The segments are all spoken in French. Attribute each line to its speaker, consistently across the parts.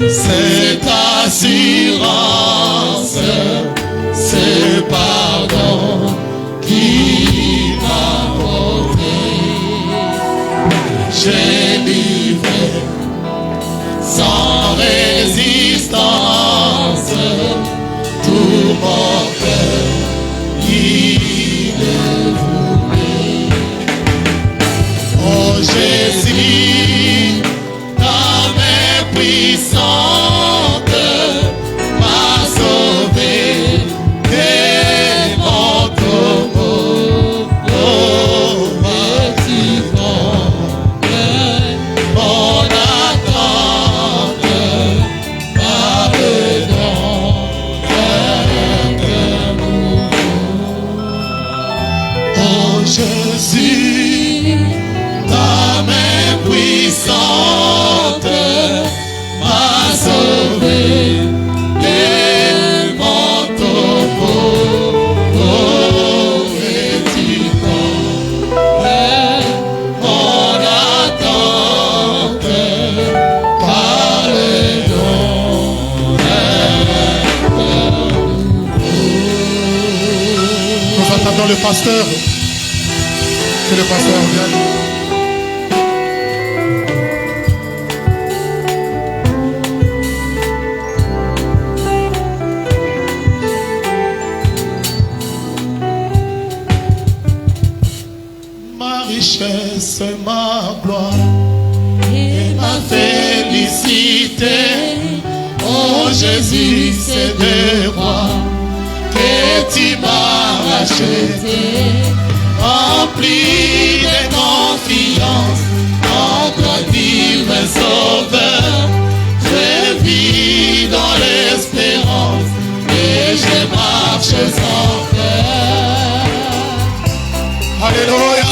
Speaker 1: Cette assurance, ce pardon qui m'a porté. J'ai livré sans résistance tout mon cœur, il est voulu. Oh Jésus, ta main puissante m'a sauvé de mon tombeau. Oh, merci mon attente, pardon, oh Jésus, ta main puissante m'a sauvé de mon tombeau. Oh, et tu comprends mon attente, pardon. Nous attendons le pasteur. Que le pasteur vienne. Ma richesse, ma gloire et ma félicité. Oh Jésus, c'est de moi que tu m'as racheté. Rempli de confiance en toi, divin sauveur. Je vis dans l'espérance et je marche sans peur. Alléluia.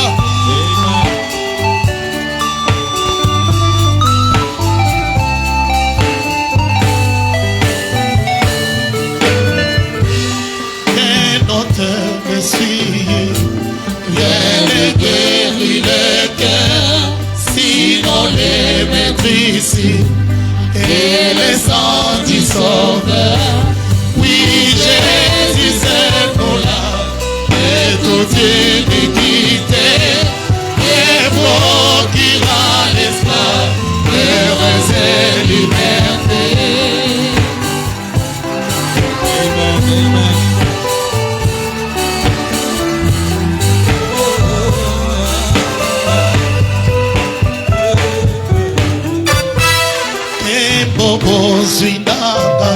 Speaker 1: Un auteur me suit. Rien ne guérit le cœur, sinon les maîtrises et le sang du Sauveur. Oui, Jésus, c'est pour là, et toute iniquité, et procurera l'esclave, heureuse et liberté. Amen, amen. Bobo zwinanga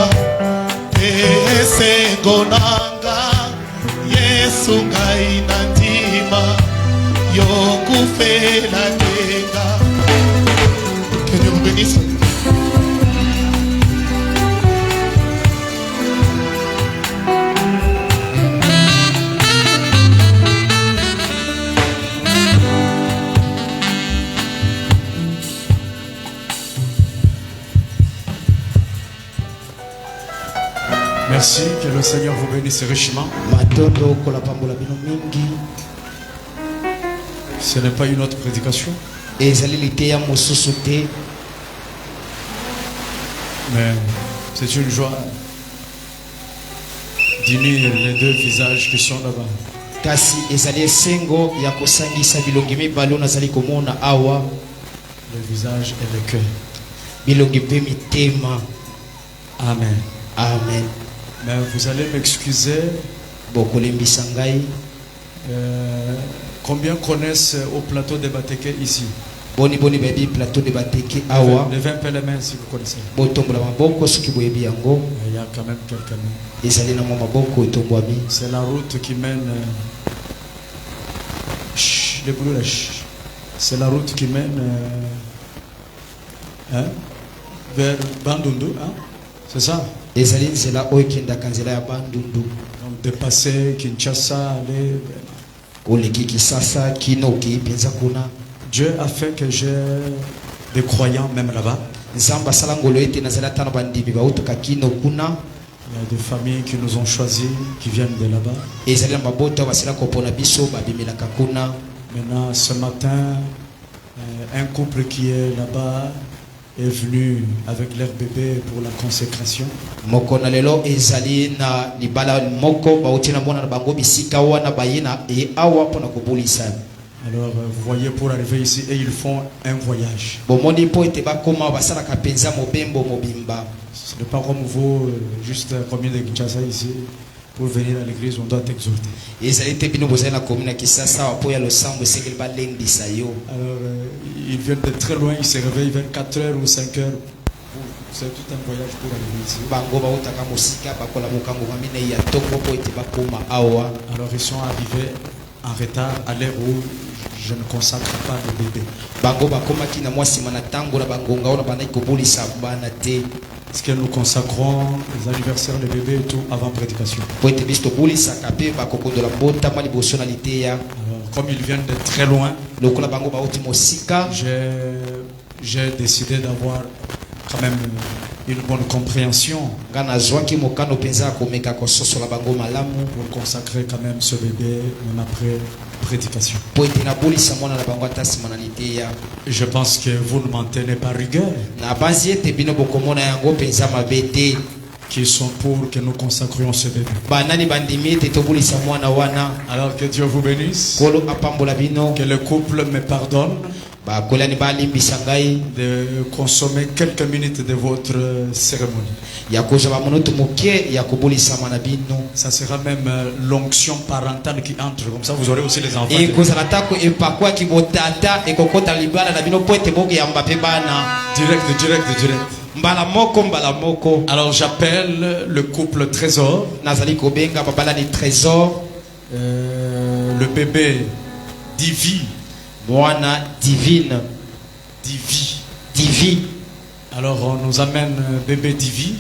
Speaker 1: esengonanga Yesu ngai na ntima yokufela tenga. Que Dieu vous bénisse.
Speaker 2: Merci, que le Seigneur vous bénisse richement. Ce n'est pas une autre prédication, mais c'est une joie d'unir les deux visages qui sont là-bas. Le visage et le cœur. Amen.
Speaker 1: Amen.
Speaker 2: Mais vous allez m'excuser. Combien connaissent au plateau de Bateke ici?
Speaker 1: Boni plateau de Bateke
Speaker 2: awa. Levez un peu les mains si vous connaissez. Il y a quand même quelqu'un. C'est la route qui mène. C'est la route qui mène vers Bandundu, hein? C'est ça? Donc de passer Kinshasa, aller. Dieu a fait que j'ai des croyants même là-bas. Il y a des familles qui nous ont choisis, qui viennent de là-bas. Maintenant, ce matin, un couple qui est là-bas est venu avec leur bébé pour la consécration.
Speaker 3: mokona lelo ezali na libala moko bauti na mona na bango bisika wana bayina e awa pona kobulisa.
Speaker 2: Alors vous voyez, pour arriver ici, et ils font un voyage.
Speaker 3: Bomoni po ete bakoma basala kapenza mobembo mobimba.
Speaker 2: Ce n'est pas comme vous, juste la commune de Kinshasa ici. Pour venir à l'église, on doit t'exhorter. Alors, ils viennent de très loin, ils se réveillent vers 4 heures ou 5 heures. C'est tout un voyage pour arriver ici. Alors, ils sont arrivés en retard à l'heure où je ne consacre pas le bébé. Est-ce que nous consacrons les anniversaires des bébés et tout avant prédication? Alors, comme ils viennent de très loin, j'ai décidé d'avoir quand même une bonne compréhension pour consacrer quand même ce bébé même après prédication. Je pense que vous ne m'en tenez pas rigueur, qui sont pour que nous consacrions ce bébé. Alors que Dieu vous bénisse, que le couple me pardonne de consommer quelques minutes de votre cérémonie. Ça sera même l'onction parentale qui entre, comme ça vous aurez aussi les enfants. Direct. Alors j'appelle le couple Trésor, le bébé Divi. Divi. Alors on nous amène bébé Divi.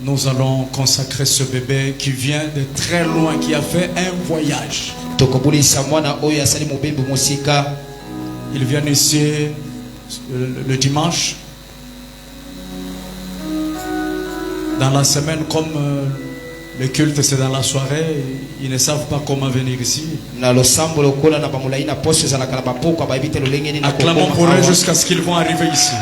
Speaker 2: Nous allons consacrer ce bébé qui vient de très loin, qui a fait un voyage. Il vient ici le dimanche. Dans la semaine, comme le culte c'est dans la soirée, ils ne savent pas comment venir ici. Acclamons pour eux jusqu'à ce qu'ils vont arriver ici.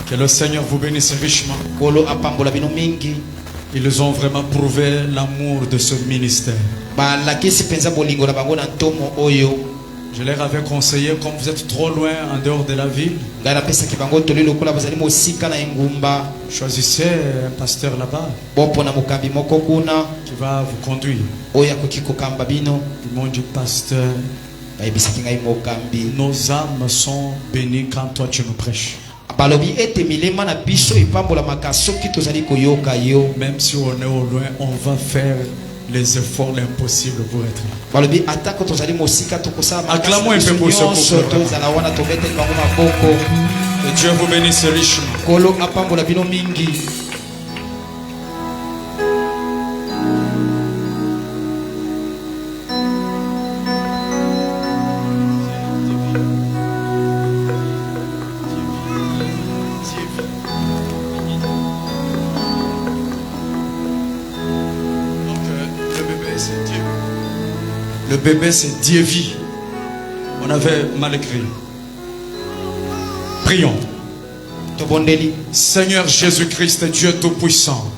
Speaker 2: Que le Seigneur vous bénisse richement. Ils ont vraiment prouvé l'amour de ce ministère. Je leur avais conseillé, comme vous êtes trop loin en dehors de la ville, choisissez un pasteur là-bas qui va vous conduire. Ils m'ont dit, pasteur, nos âmes sont bénies quand toi tu nous prêches. Même si on est au loin, on va faire les efforts l'impossible pour être là. Acclamons un peu pour ce couple. Que Dieu vous bénisse richement. Le bébé c'est Divi. On avait mal écrit. Prions. Seigneur Jésus-Christ, Dieu Tout-Puissant,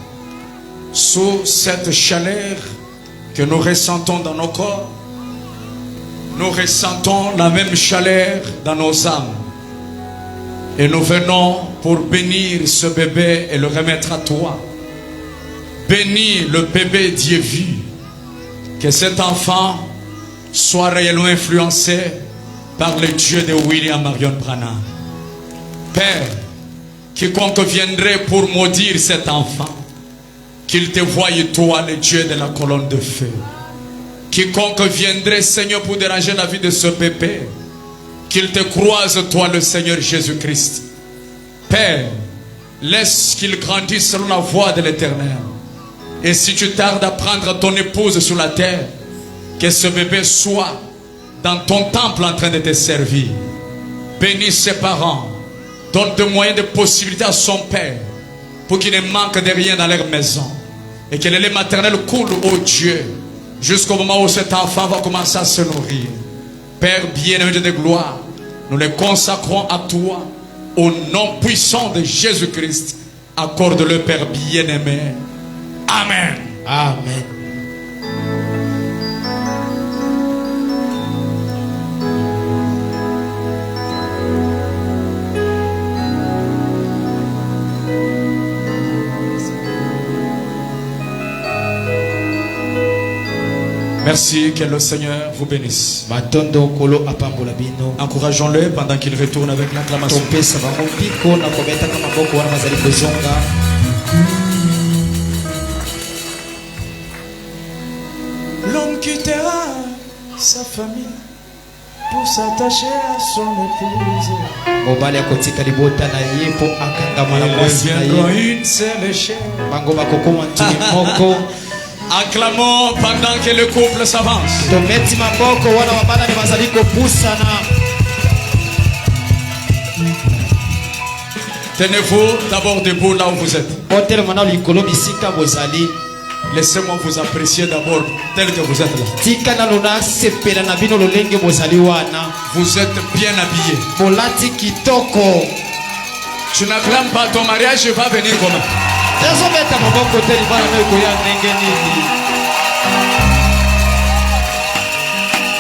Speaker 2: sous cette chaleur que nous ressentons dans nos corps, nous ressentons la même chaleur dans nos âmes. Et nous venons pour bénir ce bébé et le remettre à toi. Bénis le bébé Divi. Que cet enfant soit réellement influencé par le Dieu de William Marion Branham. Père, quiconque viendrait pour maudire cet enfant, qu'il te voie toi, le Dieu de la colonne de feu. Quiconque viendrait, Seigneur, pour déranger la vie de ce bébé, qu'il te croise toi, le Seigneur Jésus-Christ. Père, laisse qu'il grandisse selon la voie de l'Éternel. Et si tu tardes à prendre ton épouse sur la terre, que ce bébé soit dans ton temple en train de te servir. Bénis ses parents. Donne de moyens, de possibilités à son père pour qu'il ne manque de rien dans leur maison. Et que le lait maternel coule, ô Dieu, jusqu'au moment où cet enfant va commencer à se nourrir. Père bien-aimé de gloire, nous les consacrons à toi au nom puissant de Jésus-Christ. Accorde-le, Père bien-aimé. Amen.
Speaker 3: Amen.
Speaker 2: Merci, que le Seigneur vous bénisse.
Speaker 3: Matondo kolo apambola bino.
Speaker 2: Encourageons-le pendant qu'il retourne avec l'acclamation.
Speaker 3: Topesa bango mpiko na kobeta kama boko wana bazali kozonga.
Speaker 2: L'homme quittera sa famille pour s'attacher à son épouse.
Speaker 3: Mobali akotika libota na ye po akangama na mwasi na
Speaker 2: Deviendront
Speaker 3: ye.
Speaker 2: une seule chair.
Speaker 3: Bango bakokoma ntuni moko.
Speaker 2: Acclamons pendant que le couple s'avance.
Speaker 3: Tometi maboko wana wabana ni bazali kopusana.
Speaker 2: Tenez-vous d'abord debout là où vous êtes.
Speaker 3: Hotel mana likolo bisika bozali.
Speaker 2: Laissez-moi vous apprécier d'abord tel que vous êtes là.
Speaker 3: Tika na lona sepela na bino lolenge bozali wana.
Speaker 2: Vous êtes bien habillés.
Speaker 3: Bolati kitoko.
Speaker 2: Tu n'acclames pas ton mariage, va venir comment?
Speaker 3: Tezobeta maboko te libana no koya ndenge nini.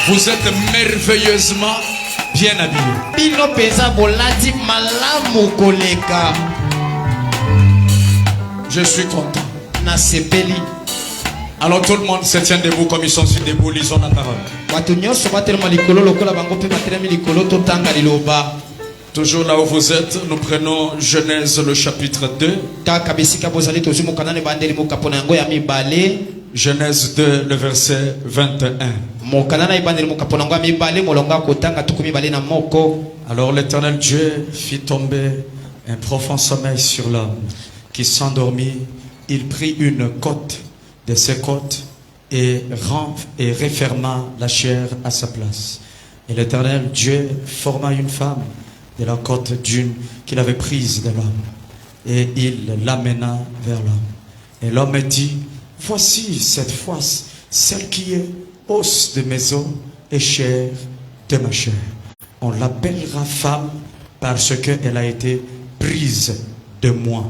Speaker 2: Vous êtes merveilleusement bien habillés.
Speaker 3: Bino peza bolati malamu koleka.
Speaker 2: Je suis content.
Speaker 3: Na sepeli.
Speaker 2: Alors tout le monde se tient debout comme ils sont debout, lisons la parole.
Speaker 3: Bato nyonso batelema likolo lokola bango pe batelemi likolo totanga liloba.
Speaker 2: Toujours là où vous êtes, nous prenons Genèse le chapitre 2.
Speaker 3: Kaka bisika bozali tozumo kanane bandeli mokapona yango ya mibale.
Speaker 2: Genèse 2, le verset 21.
Speaker 3: Mokanana ibandeli mokapona yango ya mibale molonga kotanga tuku mibale na moko.
Speaker 2: Alors l'Éternel Dieu fit tomber un profond sommeil sur l'homme qui s'endormit. Il prit une côte de ses côtes et referma la chair à sa place. Et l'Éternel Dieu forma une femme de la côte d'une qu'il avait prise de l'homme. Et il l'amena vers l'homme. Et l'homme dit, voici cette fois celle qui est os de mes os et chair de ma chair. On l'appellera femme parce qu'elle a été prise de moi.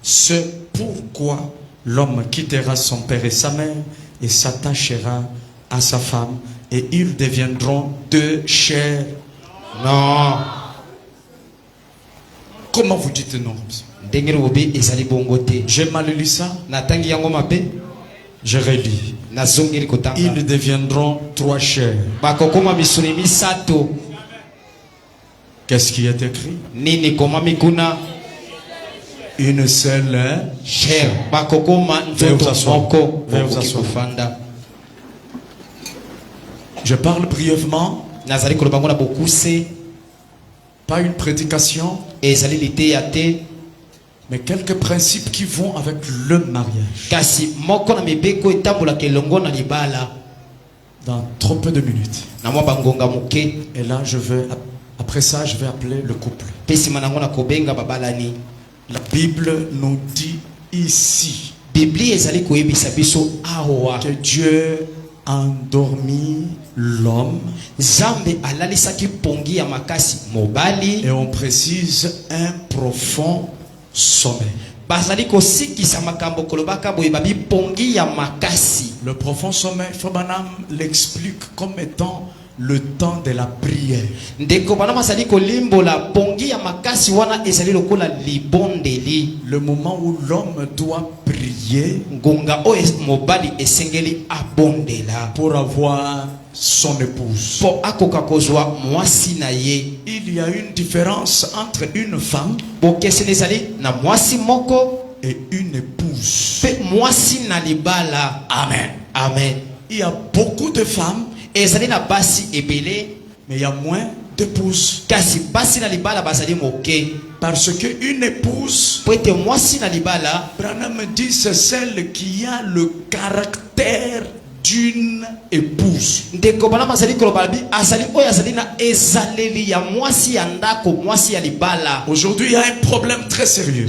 Speaker 2: C'est pourquoi l'homme quittera son père et sa mère et s'attachera à sa femme et ils deviendront deux chairs.
Speaker 3: Non.
Speaker 2: Comment vous dites non?
Speaker 3: Ndengeri obi ezali bongote.
Speaker 2: J'ai mal lu ça.
Speaker 3: Natangi yango mabe.
Speaker 2: Je relis.
Speaker 3: Nazongeri kotanga.
Speaker 2: Ils deviendront trois chairs.
Speaker 3: Bakokoma misuni misato.
Speaker 2: Qu'est-ce qui est écrit?
Speaker 3: Nini koma mikuna.
Speaker 2: Une seule
Speaker 3: chair. Bakokoma nzoto moko. Kufanda.
Speaker 2: Je parle brièvement.
Speaker 3: Nazali kolobango na bokuse.
Speaker 2: Pas une prédication, mais quelques principes qui vont avec le mariage. Dans trop peu de minutes. Et là, après ça, je vais appeler le couple. La Bible nous dit ici que Dieu endormi l'homme et on précise un profond sommeil. Le profond sommeil, Fabanam l'explique comme étant le temps de la prière. Le moment où l'homme doit prier pour avoir son épouse. Il y a une différence entre une femme et une épouse. Amen.
Speaker 3: Amen.
Speaker 2: Il y a beaucoup de femmes, mais il y a moins d'épouses. Parce qu'une épouse, Branham dit, c'est celle qui a le caractère d'une épouse. Aujourd'hui, il y a un problème très sérieux.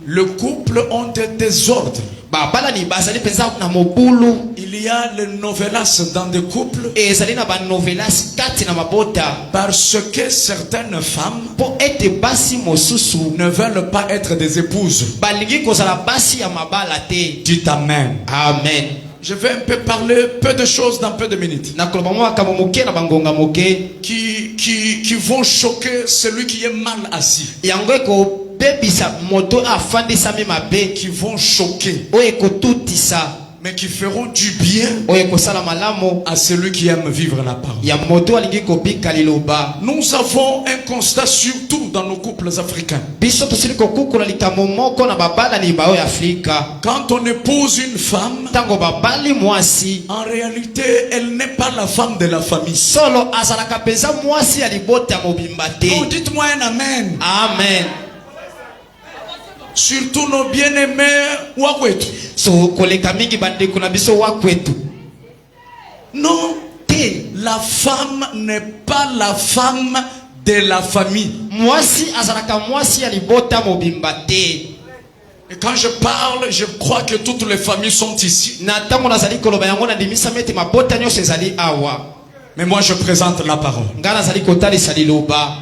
Speaker 2: Le couple ont des désordres.
Speaker 3: babala ni bazali penza na mobulu.
Speaker 2: Il y a les novelas dans des couples.
Speaker 3: Ezali na ba novelas kati na mabota.
Speaker 2: Parce que certaines femmes
Speaker 3: Po ete basi mosusu
Speaker 2: ne veulent pas être des épouses.
Speaker 3: balingi kozala basi ya mabala te.
Speaker 2: Dites amen.
Speaker 3: Amen.
Speaker 2: Je vais un peu parler peu de choses dans peu de minutes.
Speaker 3: Na koloba mwa kama moke na bangonga moke.
Speaker 2: Qui vont choquer celui qui est mal assis.
Speaker 3: Yango eko bebisa moto afandisa mi mabe.
Speaker 2: Qui vont choquer.
Speaker 3: O eko tutisa.
Speaker 2: Mais qui feront du bien
Speaker 3: O eko sala malamo.
Speaker 2: à celui qui aime vivre la parole.
Speaker 3: Ya moto alingi kopika liloba.
Speaker 2: Nous avons un constat surtout dans nos couples africains.
Speaker 3: Biso tosili kokukula likambo moko na babala ni bao ya Afrika.
Speaker 2: Quand on épouse une femme,
Speaker 3: Tango babali mwasi.
Speaker 2: en réalité, elle n'est pas la femme de la famille.
Speaker 3: Solo azalaka penza mwasi ya libota mobimba te.
Speaker 2: Oh, dites-moi un amen.
Speaker 3: Amen.
Speaker 2: Surtout nos bien-aimés wakwetu.
Speaker 3: So koleka mingi bandeko na biso wa kwetu.
Speaker 2: Non,
Speaker 3: Te
Speaker 2: la femme n'est pas la femme de la famille.
Speaker 3: mwasi azalaka mwasi ya libota mobimba te.
Speaker 2: Et quand je parle, je crois que toutes les familles sont ici.
Speaker 3: Na tango nazali koloba yango na dimisa mete mabota nyonso ezali awa.
Speaker 2: Mais moi, je présente la parole.
Speaker 3: Nga nazali kotalisa liloba.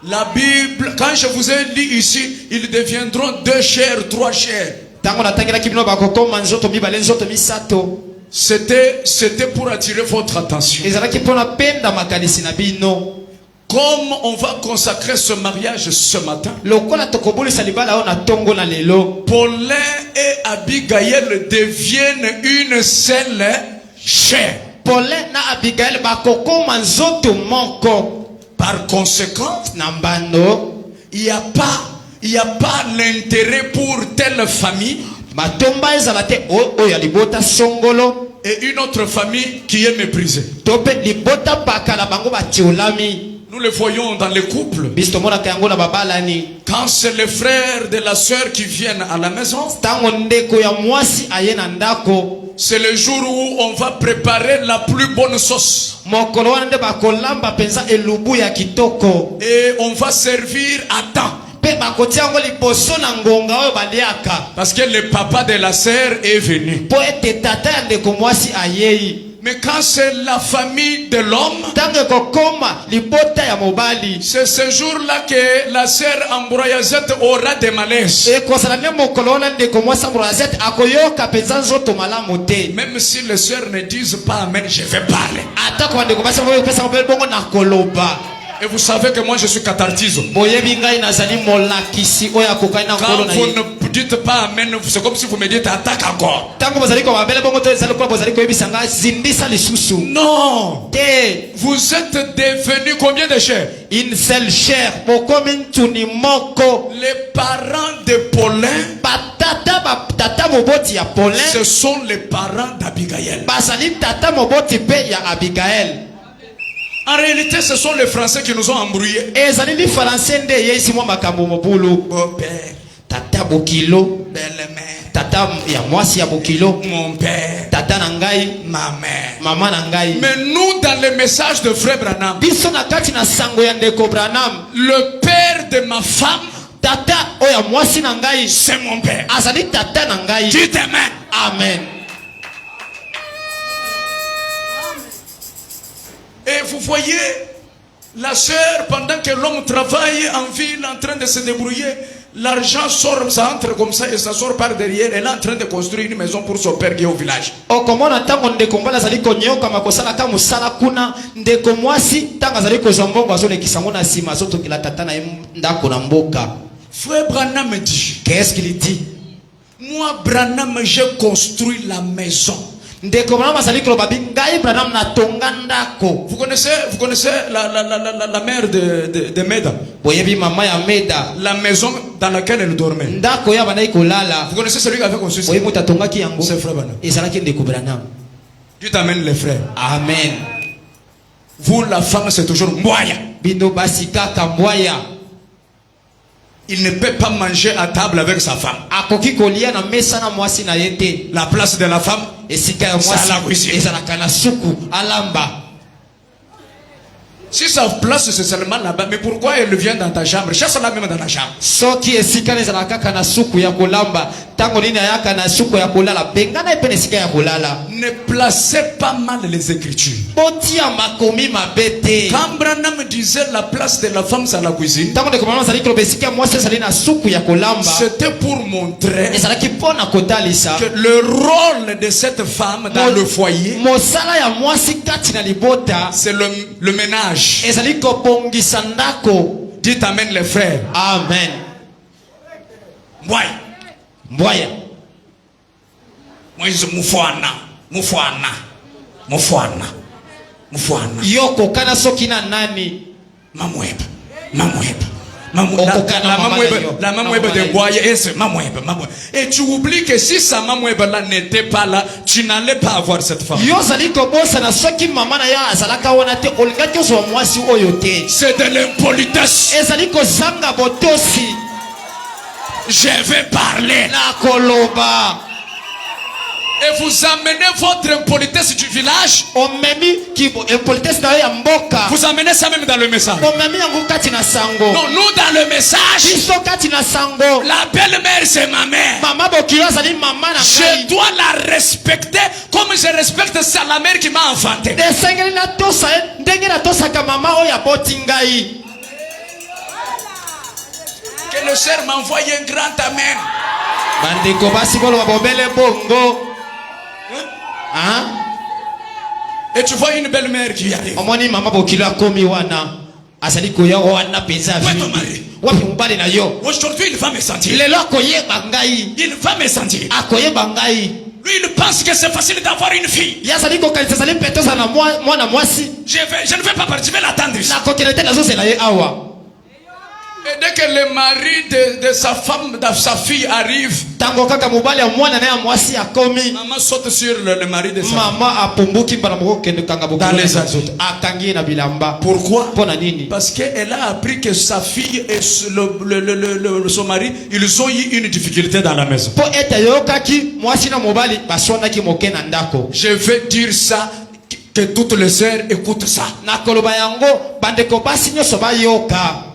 Speaker 2: La Bible, quand je vous ai dit ici, ils deviendront 2 chairs, 3 chairs.
Speaker 3: Tango natangelaki bino bakokoma nzoto mibale nzoto misato.
Speaker 2: C'était pour attirer votre attention.
Speaker 3: Ezalaki pona penda makanisi na bino.
Speaker 2: Comme on va consacrer ce mariage ce matin,
Speaker 3: Lokola tokobulisa libala o na tongo na lelo.
Speaker 2: Paulin et Abigail deviennent une seule chair.
Speaker 3: Paulin na Abigail bakokoma nzoto moko.
Speaker 2: Par conséquent,
Speaker 3: Nambano
Speaker 2: il n'y a pas l'intérêt pour telle famille
Speaker 3: matomba ezalate o ya libota songolo
Speaker 2: et une autre famille qui est méprisée.
Speaker 3: tope libota pakala bango batiolami.
Speaker 2: Nous le voyons dans les couples.
Speaker 3: Biso mona kango na babalani.
Speaker 2: Quand c'est les frères de la sœur qui viennent à la maison,
Speaker 3: Tango ndeko ya mwasi ayena ndako.
Speaker 2: c'est le jour où on va préparer la plus bonne sauce.
Speaker 3: Mokolo wana nde bakolamba penza elubu ya kitoko.
Speaker 2: Et on va servir à temps.
Speaker 3: Pe bakotia ngo liboso na ngonga oyo baliaka.
Speaker 2: Parce que le papa de la sœur est venu.
Speaker 3: Po ete tata ya ndeko mwasi ayei.
Speaker 2: Mais quand c'est la famille de l'homme,
Speaker 3: Tango kokoma libota ya mobali.
Speaker 2: c'est ce jour-là que la sœur Ambroyazette aura des malaises.
Speaker 3: E kosala ne mokolo wana ndeko mwasi Ambroisette akoyoka penza nzoto malamu te.
Speaker 2: Même si les sœurs ne disent pas amen, je vais parler.
Speaker 3: Atako bandeko basi boyo pesa mobali bongo na koloba.
Speaker 2: Et vous savez que moi je suis cathartizo.
Speaker 3: Boyebi ngai nazali molakisi oya kokai na
Speaker 2: Quand
Speaker 3: nkolo na
Speaker 2: vous
Speaker 3: ye.
Speaker 2: ne dites pas amen, c'est comme si vous me dites attaque encore.
Speaker 3: Tango bozali ko babele bongo to ezali ko bozali ko yebisa ngai zindisa lisusu.
Speaker 2: Non.
Speaker 3: Te
Speaker 2: Vous êtes devenus combien de chers?
Speaker 3: une seule chair bokomi ntuni moko.
Speaker 2: Les parents de Paulin,
Speaker 3: Tata moboti ya Paulin
Speaker 2: ce sont les parents d'Abigail.
Speaker 3: bazali tata moboti pe ya Abigail.
Speaker 2: En réalité, ce sont les Français qui nous ont embrouillés.
Speaker 3: Ezali li français nde yesi mwa makambo mobulu.
Speaker 2: Beau-père,
Speaker 3: Tata bokilo,
Speaker 2: belle-mère,
Speaker 3: tata ya mwasi ya bokilo,
Speaker 2: mon père,
Speaker 3: tata na ngai,
Speaker 2: ma mère.
Speaker 3: mama na ngai.
Speaker 2: Mais nous, dans le message de Frère Branham,
Speaker 3: Biso na kati na sango ya ndeko Branham,
Speaker 2: le père de ma femme,
Speaker 3: tata oya mwasi na ngai
Speaker 2: c'est mon père.
Speaker 3: azali tata na ngai.
Speaker 2: Dites amen.
Speaker 3: Amen.
Speaker 2: Et vous voyez, la sœur, pendant que l'homme travaille en ville, en train de se débrouiller, l'argent sort, ça entre comme ça et ça sort par derrière. Elle est en train de construire une maison pour son père qui est au village.
Speaker 3: Okomona tango ndeko mbala azali konyoka makosala ka musala kuna ndeko mwasi tango azali kozombongo azolekisa ngo na sima azotokela tata na ye ndako na mboka.
Speaker 2: Frère Branham me dit,
Speaker 3: Qu'est-ce qu'il dit?
Speaker 2: moi Branham, j'ai construit la maison.
Speaker 3: Ndeko Branham azali koloba bingai Branham na tonga ndako.
Speaker 2: Vous connaissez la mère de Meda,
Speaker 3: Boyebi mama ya Meda.
Speaker 2: la maison dans laquelle elle dormait.
Speaker 3: Ndako ya bana ikolala.
Speaker 2: Vous connaissez celui qui avait construit ça?
Speaker 3: Boyebi mutatonga ki yango.
Speaker 2: C'est Frère Branham.
Speaker 3: Ezalaki ndeko Branham.
Speaker 2: Dieu t'amène les frères.
Speaker 3: Amen.
Speaker 2: Vous, la femme, c'est toujours moyen.
Speaker 3: Bino basi kaka mbwaya.
Speaker 2: Il ne peut pas manger à table avec sa femme.
Speaker 3: Akoki kolia na mesa na mwasi na yete.
Speaker 2: La place de la femme,
Speaker 3: Esika ya
Speaker 2: c'est à la
Speaker 3: mwasi
Speaker 2: cuisine.
Speaker 3: ezalaka na suku alamba.
Speaker 2: Si sa place c'est seulement là-bas, mais pourquoi elle vient dans ta chambre? Chasse-la même dans la chambre.
Speaker 3: Soki esika ezalaka kaka na suku ya kolamba tango nini ayaka na suko ya kolala bengana epene sika ya kolala.
Speaker 2: Ne placez pas mal les écritures.
Speaker 3: Botia makomi mabete.
Speaker 2: Quand Branham disait la place de la femme c'est la cuisine,
Speaker 3: Tango de komama zali ko besika mwasi zali na suku ya kolamba.
Speaker 2: c'était pour montrer
Speaker 3: Ezalaki pona kotalisa
Speaker 2: que le rôle de cette femme dans le foyer,
Speaker 3: mosala ya mwasi kati na libota
Speaker 2: c'est le ménage.
Speaker 3: ezali ko bongisa ndako.
Speaker 2: Dites amen les frères.
Speaker 3: Amen.
Speaker 2: Moi,
Speaker 3: Mbwaya.
Speaker 2: moi je mufwana.
Speaker 3: Yoko kana soki na nani?
Speaker 2: Mamweb. La mamweb de Boye, et c'est mamweb. Et tu oublies que si sa mamweb là n'était pas là, tu n'allais pas avoir cette femme.
Speaker 3: Yo zali ko bosa na soki mama na ya azalaka wana te olingaki zo mwasi oyo te.
Speaker 2: C'est de l'impolitesse.
Speaker 3: Ezali ko zanga botosi.
Speaker 2: Je vais parler.
Speaker 3: Na koloba.
Speaker 2: Et vous amenez votre impolitesse du village.
Speaker 3: Omemi ki impolitesse na ya mboka.
Speaker 2: Vous amenez ça même dans le message.
Speaker 3: Omemi yango kati na sango.
Speaker 2: Non, nous dans le message,
Speaker 3: Biso kati na sango.
Speaker 2: la belle-mère c'est ma mère.
Speaker 3: Mama bokilo azali mama na
Speaker 2: Je dois la respecter comme je respecte ça, la mère qui m'a enfanté.
Speaker 3: Desengeli na tosa ndenge na tosa ka mama oya botingai.
Speaker 2: Que le Seigneur m'envoie un grand amen.
Speaker 3: Bandeko basi bolo babobele bongo. Hein?
Speaker 2: Et tu vois une belle-mère qui arrive.
Speaker 3: Omoni mama bokilo akomi wana. Azali koya wana peza
Speaker 2: Ouais,
Speaker 3: vi.
Speaker 2: ton mari.
Speaker 3: Wapi mbali na yo?
Speaker 2: Aujourd'hui, il va me sentir.
Speaker 3: Lelo akoyeba ngai.
Speaker 2: Il va me sentir.
Speaker 3: Akoyeba ngai.
Speaker 2: Lui, il pense que c'est facile d'avoir une fille.
Speaker 3: Yazali ko kanisa zali petosa na mwana mwasi.
Speaker 2: Je ne vais pas partir, je vais l'attendre ici.
Speaker 3: Na kokelete na zo zela ye awa.
Speaker 2: Et dès que le mari de sa femme, de sa fille arrive,
Speaker 3: Tango kaka mobali ya mwana na ya mwasi akomi.
Speaker 2: maman saute sur le mari de sa femme.
Speaker 3: Mama apumbuki mbala moko kende kanga bokilo.
Speaker 2: Dans les autres.
Speaker 3: Akangi na bilamba.
Speaker 2: Pourquoi?
Speaker 3: Pona nini?
Speaker 2: Parce qu'elle a appris que sa fille et son mari, ils ont eu une difficulté dans la maison.
Speaker 3: Po ete yokaki mwasi na mobali basonaki moke na ndako.
Speaker 2: Je vais dire ça, que toutes les sœurs écoutent ça.
Speaker 3: Na koloba yango bandeko basi nyoso bayoka.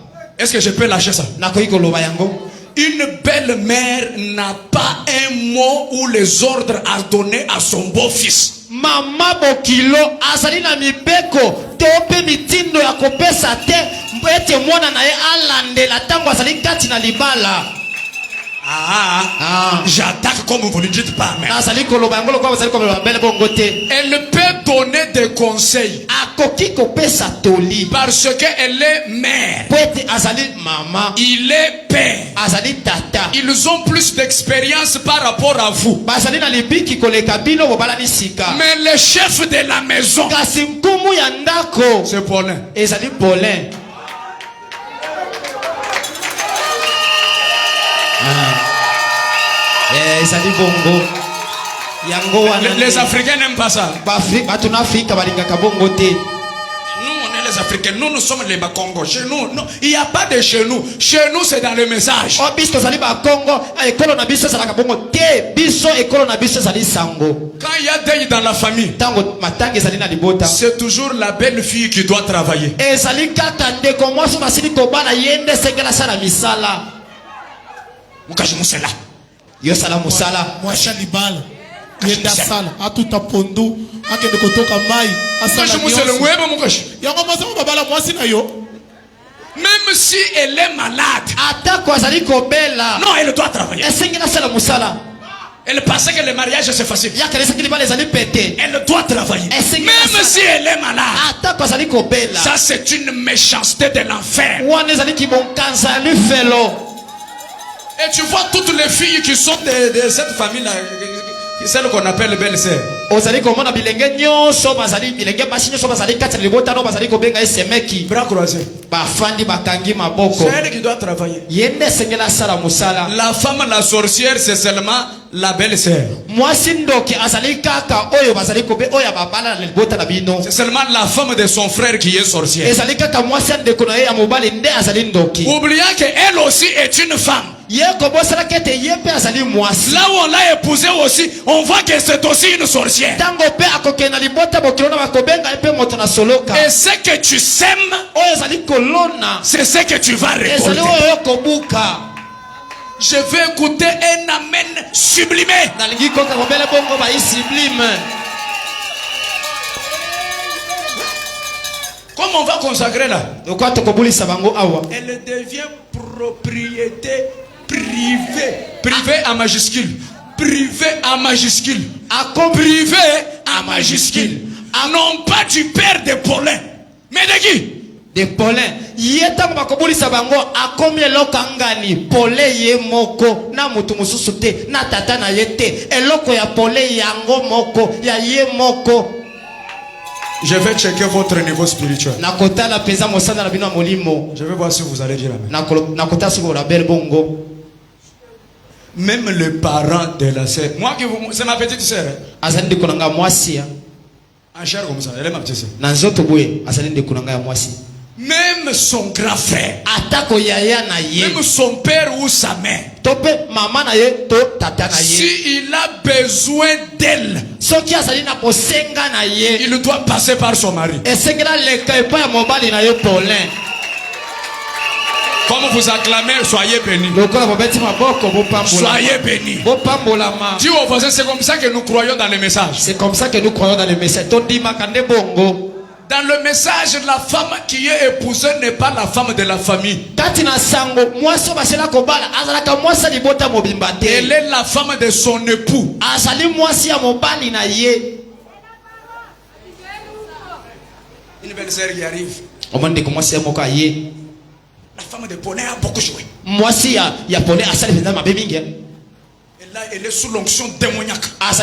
Speaker 2: Est-ce que je peux lâcher ça?
Speaker 3: Na koyi koloba yango.
Speaker 2: Une belle-mère n'a pas un mot ou les ordres à donner à son beau-fils.
Speaker 3: Mama bokilo azali na mibeko te ope mitindo ya kopesa te ete mwana na ye alandela tango azali kati na libala.
Speaker 2: J'attaque comme vous ne dites pas. Mais
Speaker 3: Azali koloba yango lokwa azali koloba bele bongo te.
Speaker 2: elle peut donner des conseils
Speaker 3: Akoki kopesa toli.
Speaker 2: parce qu'elle est mère.
Speaker 3: Po ete azali mama.
Speaker 2: Il est père.
Speaker 3: Azali tata.
Speaker 2: Ils ont plus d'expérience par rapport à vous.
Speaker 3: Bazali na libiki koleka bino bobalani sika.
Speaker 2: Mais le chef de la maison,
Speaker 3: Kasi nkumu ya ndako
Speaker 2: c'est Paulin.
Speaker 3: ezali Paulin. Ezali bongo. Yango wana.
Speaker 2: Les Africains n'aiment pas ça.
Speaker 3: Batu na Afrika balingaka bongo te.
Speaker 2: Nous, on est les Africains. Nous sommes les Bakongo. Chez nous, non, il n'y a pas de chez nous. Chez nous, c'est dans le message.
Speaker 3: O biso zali ba Congo, ekolo na biso zalaka bongo te. Biso ekolo na biso zali sango.
Speaker 2: Quand il y a deuil dans la famille,
Speaker 3: Tango matangi zali na libota.
Speaker 2: c'est toujours la belle fille qui doit travailler.
Speaker 3: Ezali kaka ndeko mwasi masili kobana yende sengela sala misala.
Speaker 2: Mukaji Musela.
Speaker 3: Yo sala musala.
Speaker 1: Mwasha libala. Yenda sala. Atuta pondu. Akende kotoka mai. Asala
Speaker 2: Mukaji Musela,
Speaker 1: nyonso.
Speaker 2: mweba Mukaji.
Speaker 1: Yango mwasa babala mwasi na yo.
Speaker 2: Même si elle est malade,
Speaker 3: Atako azali kobela.
Speaker 2: non, elle doit travailler.
Speaker 3: Esengela sala musala.
Speaker 2: Elle pensait que le mariage c'est facile.
Speaker 3: Ya kanisa kilibala ezali pete.
Speaker 2: Elle doit travailler.
Speaker 3: Esengela
Speaker 2: Même
Speaker 3: sala.
Speaker 2: si elle est malade.
Speaker 3: Atako azali kobela.
Speaker 2: Ça c'est une méchanceté de l'enfer.
Speaker 3: Wana ezali kibonkanza ali felo.
Speaker 2: Et tu vois toutes les filles qui sont de cette famille-là, celles qu'on appelle belles-sœurs.
Speaker 3: Ozali komona bilenge nyonso bazali bilenge basi nyonso bazali kati na libota no bazali kobenga esemeki.
Speaker 2: Bras croisés.
Speaker 3: Bafandi bakangi maboko.
Speaker 2: C'est elle qui doit travailler.
Speaker 3: Yende sengela sala musala.
Speaker 2: La femme, la sorcière, c'est seulement la belle-sœur.
Speaker 3: Mwasi ndoki azali kaka oyo bazali kobe oyo babala na libota na bino.
Speaker 2: C'est seulement la femme de son frère qui est sorcière.
Speaker 3: Ezali kaka mwasi ndeko na ye ya mobali nde azali ndoki.
Speaker 2: Oubliant qu'elle aussi est une femme.
Speaker 3: Yeko bosala kete yepe azali mwasi.
Speaker 2: Là où on l'a épousée aussi, on voit que c'est aussi une sorcière.
Speaker 3: Tango pe akoke na libota bokilona bakobenga epe moto na soloka.
Speaker 2: Et ce que tu sèmes,
Speaker 3: Oyo ezali kolona.
Speaker 2: c'est ce que tu vas
Speaker 3: Ezali
Speaker 2: récolter.
Speaker 3: oyo kobuka.
Speaker 2: Je vais écouter un amen sublimé.
Speaker 3: nalingi koka kobela bongo ba sublime.
Speaker 2: Comme on va consacrer là,
Speaker 3: Lokwa tokobulisa bango awa.
Speaker 2: elle devient propriété privée. Privé en majuscule. Privé en majuscule. Privé en majuscule. Non pas du père de Paulin, mais de qui?
Speaker 3: De Paulin. Yeta bakobulisa bango akomi eloko ngani. Paulin ye moko na mutu mususu te na tata na yete. Eloko ya Paulin yango moko ya ye moko.
Speaker 2: Je vais checker votre niveau spirituel.
Speaker 3: Nakota pesa mosana na bino molimo.
Speaker 2: Je vais voir si vous allez dire amen.
Speaker 3: Nakota suko la belle bongo.
Speaker 2: Même les parents de la sœur. Moi qui vous, c'est ma petite sœur.
Speaker 3: Azali de konanga mwasi.
Speaker 2: En chair comme ça, elle est ma petite sœur.
Speaker 3: Na nzoto boye azali de konanga ya mwasi.
Speaker 2: Même son grand frère.
Speaker 3: Atako yaya na ye.
Speaker 2: Même son père ou sa mère.
Speaker 3: Tope mama na ye to tata na ye.
Speaker 2: Si il a besoin d'elle,
Speaker 3: Soki azali na kosenga na ye.
Speaker 2: il doit passer par son mari.
Speaker 3: Esengela leka epa ya mobali na ye Paulin.
Speaker 2: Comme vous acclamez, soyez bénis.
Speaker 3: Soyez
Speaker 2: bénis. Dis aux voisins, c'est comme ça que nous croyons dans les messages.
Speaker 3: C'est comme ça que nous croyons dans les messages.
Speaker 2: Dans le message, la femme qui est épousée n'est pas la femme de la famille. Elle est la femme de son époux. Une belle sœur qui arrive. La femme de Paulin a beaucoup joué. Elle est sous l'onction démoniaque. Elle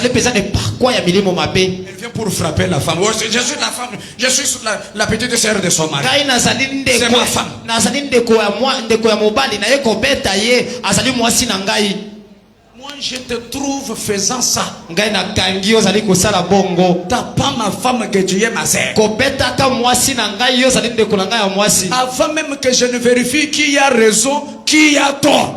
Speaker 2: vient pour frapper la femme. Je suis la femme. Je suis la petite sœur de son mari. C'est ma femme. Moi, je te trouve faisant ça. T'as pas ma femme que tu es ma sœur. Avant même que je ne vérifie qui a raison, qui a tort.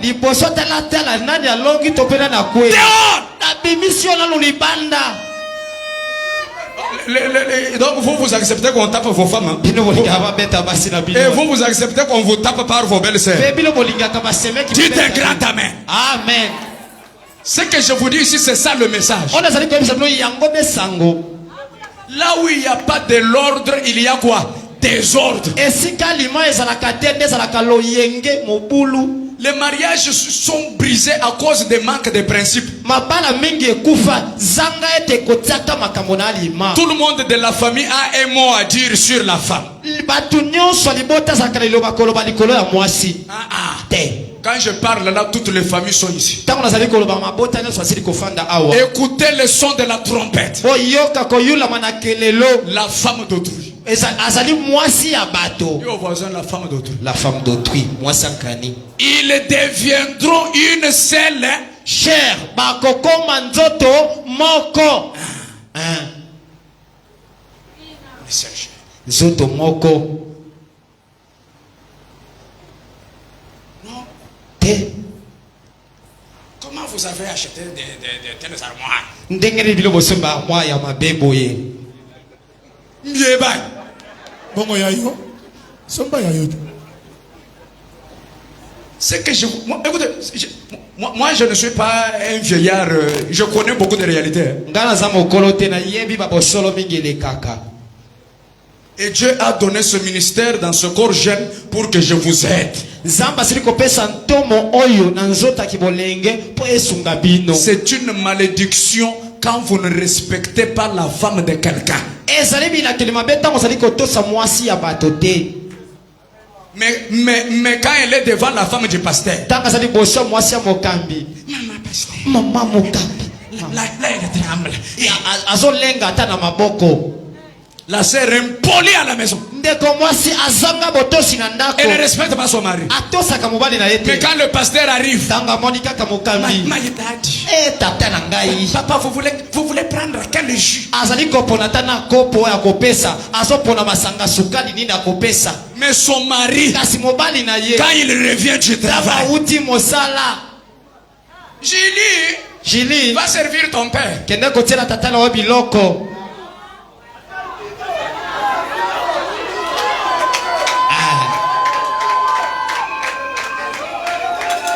Speaker 2: Donc vous acceptez qu'on tape vos femmes, hein? Et vous acceptez qu'on vous tape par vos belles sœurs. Dites un grand amen.
Speaker 3: Amen.
Speaker 2: Ce que je vous dis ici, c'est ça le message. Là où il n'y a pas de l'ordre, il y a quoi? Désordre. Les mariages sont brisés à cause des manques de principes. Tout le monde de la famille a un mot à dire sur la femme. Quand je parle là, toutes les familles sont ici. Écoutez le son de la trompette. La femme d'autrui. Dis au voisin, la femme d'autrui.
Speaker 3: La femme d'autrui.
Speaker 2: Ils deviendront une seule
Speaker 3: chair. Bakoko manzoto moko.
Speaker 2: Une seule chair.
Speaker 3: Zoto moko.
Speaker 2: Comment vous avez acheté de telles armoires? C'est que écoutez, moi je ne suis pas un vieillard, je connais beaucoup de réalités. Et Dieu a donné ce ministère dans ce corps jeune pour que je vous aide. C'est une malédiction quand vous ne respectez pas la femme de quelqu'un. Mais quand elle est devant la femme du pasteur,
Speaker 3: maman
Speaker 2: là elle tremble. La sœur impolie à la maison. Elle ne respecte pas son mari. Mais quand le pasteur arrive, papa, vous voulez prendre quel jus? Mais son mari, quand il revient du travail, Julie, va servir ton père.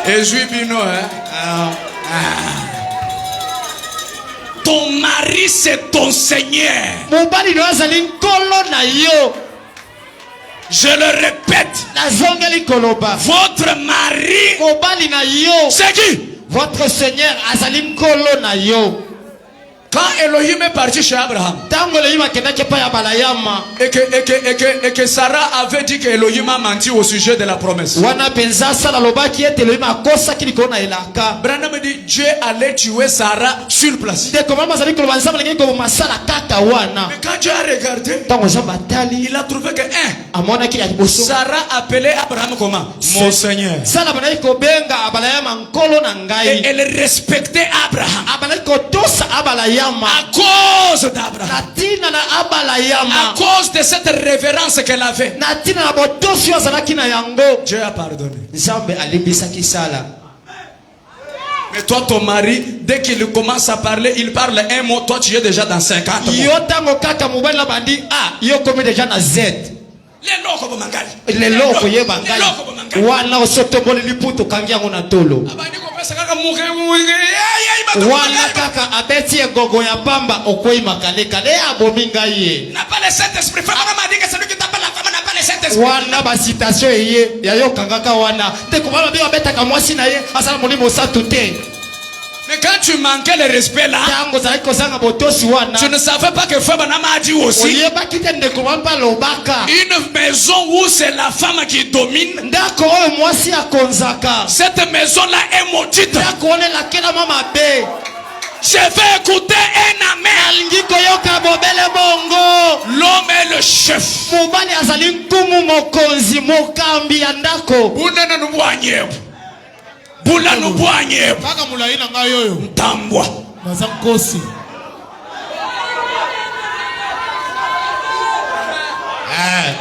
Speaker 2: Et je bino, hein. Ton mari, c'est ton Seigneur.
Speaker 3: Mobali no azali nkolo na yo.
Speaker 2: Je le répète.
Speaker 3: Nazongeli koloba.
Speaker 2: Votre mari,
Speaker 3: Mobali na yo.
Speaker 2: c'est qui?
Speaker 3: Votre Seigneur azali nkolo na yo.
Speaker 2: Quand Elohim est parti chez Abraham,
Speaker 3: Tango Elohim akendaki pa ya balayama.
Speaker 2: et que Sarah avait dit que Elohim a menti au sujet de la promesse.
Speaker 3: Wana penza sala lobaki ete Elohim akosa kiliko na elaka.
Speaker 2: Branham dit Dieu allait tuer Sarah sur place.
Speaker 3: De comment mazali koloba nzamba lengi ko masala kaka wana.
Speaker 2: Mais quand Dieu a regardé,
Speaker 3: Tango nzamba tali
Speaker 2: il a trouvé que
Speaker 3: amona ki ya liboso.
Speaker 2: Sarah appelait Abraham comment? Mon Seigneur.
Speaker 3: Sala bana ko benga abalayama nkolo na ngai.
Speaker 2: Et elle respectait Abraham.
Speaker 3: Abana ko tosa abalayama.
Speaker 2: À cause d'Abraham.
Speaker 3: Natina na abalayama.
Speaker 2: À cause de cette révérence qu'elle avait.
Speaker 3: Natina na botosi azalaki na yango.
Speaker 2: Dieu a pardonné.
Speaker 3: Nzambe alimbisaki sala.
Speaker 2: Mais toi, ton mari, dès qu'il commence à parler, il parle un mot. Toi, tu es déjà dans 50 mots.
Speaker 3: Yo tango kaka mobali na bandi yo komi déjà na Z.
Speaker 2: Leloko bomangali.
Speaker 3: Leloko ye bangali.
Speaker 2: Leloko bomangali.
Speaker 3: Wana osotomboli liputo kangi yango na tolo.
Speaker 2: Abandi ko pesa kaka muke.
Speaker 3: Wana kaka abeti egogo ya pamba okoi makale kale abomi ngai ye.
Speaker 2: N'a pas le Saint-Esprit. Femme m'a dit que celui qui t'appelle la femme n'a pas le Saint-Esprit.
Speaker 3: Wana ba citation ye ya yo kangaka wana. Te komala bi abetaka mwasi na ye asala molimo satu te.
Speaker 2: Mais quand tu manquais le respect là,
Speaker 3: Tango za kozanga botosi wana.
Speaker 2: tu ne savais pas que femme n'a dit aussi.
Speaker 3: Oye bakite ndeko mamba lobaka.
Speaker 2: Une maison où c'est la femme qui domine.
Speaker 3: Ndako oyo mwasi akonzaka.
Speaker 2: Cette maison là est maudite.
Speaker 3: Ndako one la kela mama be.
Speaker 2: Je vais écouter un amen.
Speaker 3: Alingi koyoka bobele bongo.
Speaker 2: L'homme est le chef.
Speaker 3: Mobali azali nkumu mokonzi mokambi ya ndako.
Speaker 2: Bunana nubwanye. Bula nubwanye.
Speaker 1: Kaka mulai na ngai oyo.
Speaker 2: Ntambwa.
Speaker 1: Naza nkosi.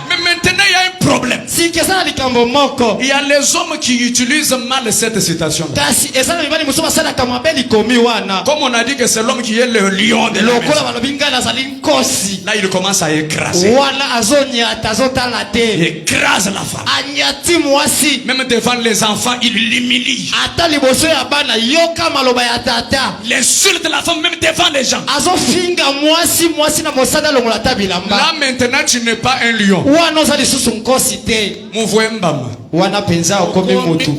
Speaker 2: Mais maintenant il y a un problème.
Speaker 3: Si kesana likambo moko.
Speaker 2: Il y a les hommes qui utilisent mal cette citation.
Speaker 3: Kasi ezana mibali musoma sala kama beli komi wana.
Speaker 2: Comme on a dit que c'est l'homme qui est le lion de la maison.
Speaker 3: Lokola balobinga nazali nkosi.
Speaker 2: Là il commence à écraser.
Speaker 3: Wana azonya tazotala
Speaker 2: Il
Speaker 3: te.
Speaker 2: écrase la femme.
Speaker 3: Anyati mwasi.
Speaker 2: Même devant les enfants, il l'humilie.
Speaker 3: Ata liboso ya bana yoka maloba ya tata.
Speaker 2: Il insulte la femme même devant les gens.
Speaker 3: Azofinga mwasi na mosada longola tabilamba.
Speaker 2: Là maintenant tu n'es pas un lion.
Speaker 3: Wana ozali susu nkosi te.
Speaker 2: Mouvuembama.
Speaker 3: Wana penza okomi mutu.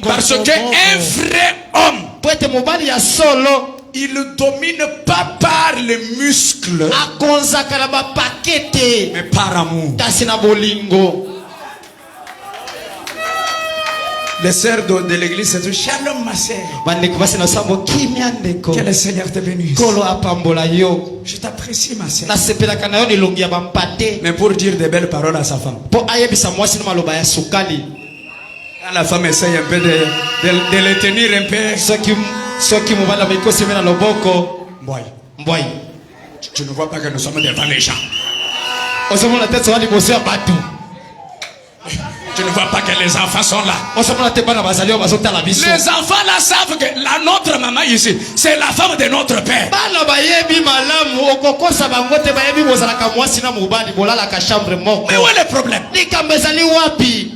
Speaker 2: Parce qu'un vrai homme,
Speaker 3: Pwete mobali ya solo.
Speaker 2: il ne domine pas par les muscles,
Speaker 3: Akonzaka na ba pakete.
Speaker 2: mais par amour.
Speaker 3: Kasi na bolingo.
Speaker 2: Les sœurs de l'église, c'est tout. Shalom ma sœur.
Speaker 3: Bandeko basi na sambo kimya ndeko.
Speaker 2: Que le Seigneur te bénisse.
Speaker 3: Kolo apambola yo.
Speaker 2: Je t'apprécie ma sœur.
Speaker 3: Na sepelaka na yo ni longi ya bampate.
Speaker 2: Mais pour dire de belles paroles à sa femme.
Speaker 3: Po ayebisa mwasi na maloba ya sukali.
Speaker 2: Quand la femme essaye un peu de le tenir un peu.
Speaker 3: Soki mobala mikosi mena loboko. Mbwai.
Speaker 2: Tu ne vois pas que nous sommes devant les gens.
Speaker 3: Osomona tete wali boso ya batu.
Speaker 2: Tu ne vois pas que les enfants sont là.
Speaker 3: Osomona te bana bazali o bazotala biso.
Speaker 2: Les enfants là savent que notre maman ici, c'est la femme de notre père.
Speaker 3: Bana bayebi malamu okokosa bango te bayebi bozalaka mwasi na mobali bolala ka chambre moko.
Speaker 2: Mais où est le problème?
Speaker 3: Likambo ezali wapi?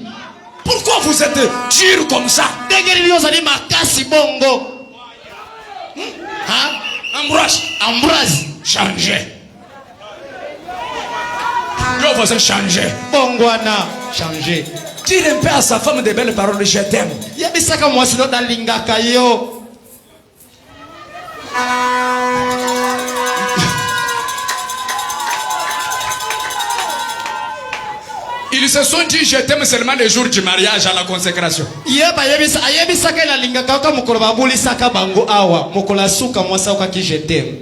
Speaker 2: Pourquoi vous êtes dur comme ça?
Speaker 3: Ndenge nini ozali makasi bongo? Ambroise.
Speaker 2: Changez. Je vous ai changé.
Speaker 3: Bongwana. Changer.
Speaker 2: Dire un peu à sa femme de belles paroles, je t'aime.
Speaker 3: Yebisaka mwasi no dalingaka yo.
Speaker 2: Ils se sont dit je t'aime seulement le jour du mariage à la consécration.
Speaker 3: Yeba yebisaka inalingaka ka mokolo babulisaka bango awa. Mokolo asuka mwasi okaki je t'aime.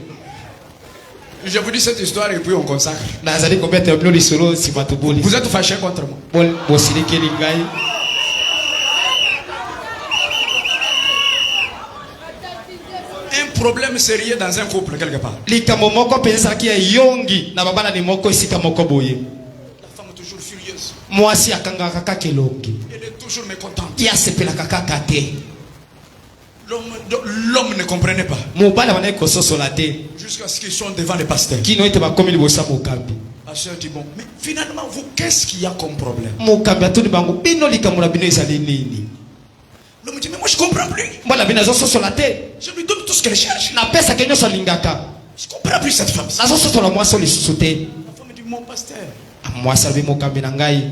Speaker 2: Je vous dis cette histoire et puis on consacre. Vous êtes fâché contre moi. Un problème sérieux dans un couple quelque part. La femme est toujours furieuse. Elle est toujours mécontente. L'homme ne comprenait pas. Jusqu'à ce qu'ils sont devant les pasteurs. Pasteur dit bon, mais finalement vous, qu'est-ce qu'il y a comme problème? L'homme dit, mais moi je comprends plus.
Speaker 3: Mbona bina zoso sur la terre.
Speaker 2: Je lui donne tout ce qu'elle cherche.
Speaker 3: Na pesa kenyo so lingaka.
Speaker 2: Je comprends plus cette femme.
Speaker 3: Na zoso sur la moisson les sous-sauté.
Speaker 2: La femme dit, mon pasteur.
Speaker 3: Moi ça mo kambi na ngai.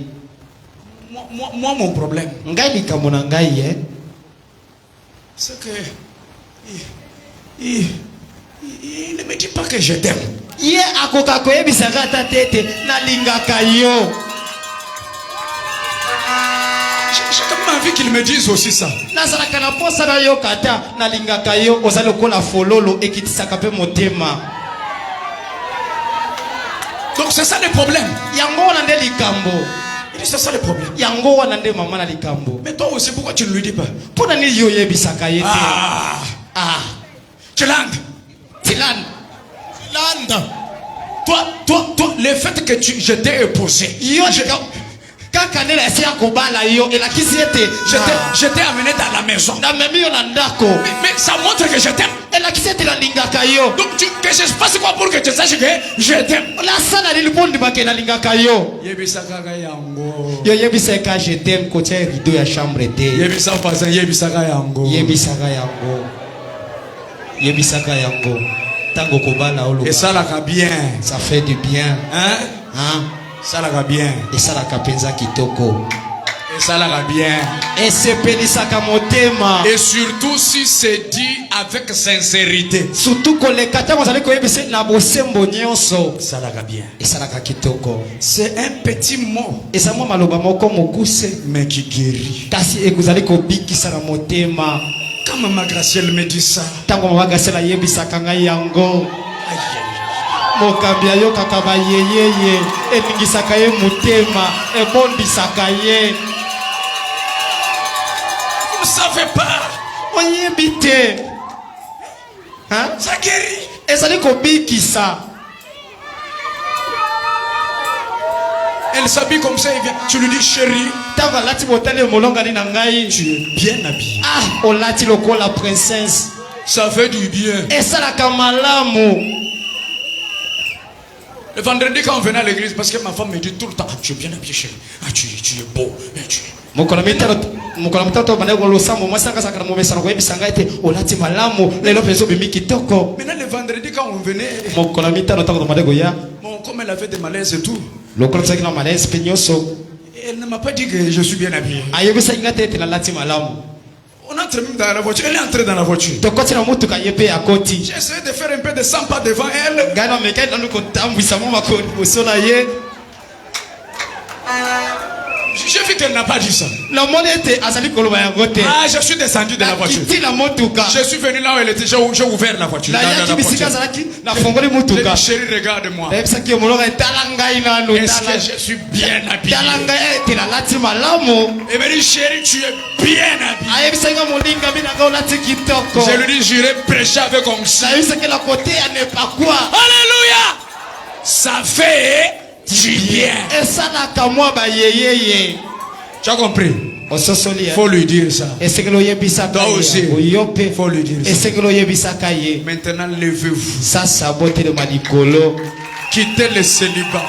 Speaker 2: Moi mon problème.
Speaker 3: Ngai likambo na ngai
Speaker 2: c'est que il ne me dit pas que je t'aime.
Speaker 3: Ye akoka koyebisaka ata tete nalingaka yo.
Speaker 2: J'ai quand même envie qu'il me dise aussi ça.
Speaker 3: Nazalaka na posa na yo kata nalingaka yo ozali lokola fololo ekitisaka pe motema.
Speaker 2: Donc c'est ça le problème.
Speaker 3: Yango wana nde likambo.
Speaker 2: Il dit c'est ça le problème.
Speaker 3: Yango wana nde mama na likambo.
Speaker 2: Mais toi aussi pourquoi tu ne lui dis pas?
Speaker 3: Pona ni yo yebisaka yete.
Speaker 2: Tu landes. Toi, le fait que je t'ai épousé.
Speaker 3: Yo quand kanela esi akobala yo elakisi ete
Speaker 2: je t'ai amené dans la maison.
Speaker 3: Na memi yo na ndako.
Speaker 2: Mais ça montre que je t'aime.
Speaker 3: Elakisi ete na lingaka yo.
Speaker 2: Donc que je fasse quoi pour que tu saches que je t'aime?
Speaker 3: La sana lilipondi bake na lingaka yo.
Speaker 2: Yebisaka yango.
Speaker 3: Yo yebisaka je t'aime kotia rideau ya chambre te.
Speaker 2: Yebisaka façon yebisaka yango.
Speaker 3: Yebisaka yango. Tango kobala olo.
Speaker 2: Et ça la bien.
Speaker 3: Ça fait du bien.
Speaker 2: Hein? Ça la bien.
Speaker 3: Et ça la kapenza kitoko.
Speaker 2: Et ça la bien.
Speaker 3: Et c'est pelisaka motema.
Speaker 2: Et surtout si c'est dit avec sincérité.
Speaker 3: Surtout que les kata vous allez koyebise na bosembo nyonso.
Speaker 2: Ça la bien.
Speaker 3: Et ça la kitoko.
Speaker 2: C'est un petit mot.
Speaker 3: Et ça mo maloba moko mokuse
Speaker 2: mais qui guérit.
Speaker 3: Kasi ekuzali kobikisa na motema.
Speaker 2: Quand Maman Gracielle me dit ça.
Speaker 3: Tango Maman Gracielle yebisaka ngai yango. Mokambi yo kaka ba yeyeye eningisaka ye motema ebondisaka ye.
Speaker 2: Vous ne savez pas.
Speaker 3: Oyebite. Hein?
Speaker 2: Ça guérit.
Speaker 3: Ezali kobikisa.
Speaker 2: Elle s'habille comme ça, tu lui dis chérie.
Speaker 3: Tu
Speaker 2: es bien habillée.
Speaker 3: Ah, olati loko la princesse.
Speaker 2: Ça fait du bien.
Speaker 3: Et ça la kamalamu.
Speaker 2: Le vendredi quand on venait à l'église, parce que ma femme me dit tout le temps, ah, tu es bien habillé chérie. Ah, tu es beau. Maintenant le vendredi quand on venait, comme elle avait des malaises et tout, elle ne m'a pas dit que je suis bien habillé. On entre même dans la voiture, elle est entrée dans la voiture. J'ai essayé de faire un peu de 100 pas devant elle. J'ai vu qu'elle n'a pas dit ça. Ah, je suis descendu de la voiture. Je suis venu là où elle était, j'ai ouvert la voiture. J'ai dit, chérie, regarde-moi. Est-ce que je suis bien habillé? Elle me dit, chérie, tu es bien habillé. Je lui dis, j'irai prêcher avec onction. Alléluia. Ça fait du bien. Tu as compris? Faut lui dire ça. Toi aussi, faut lui dire ça. Maintenant, levez-vous. Quittez le célibat.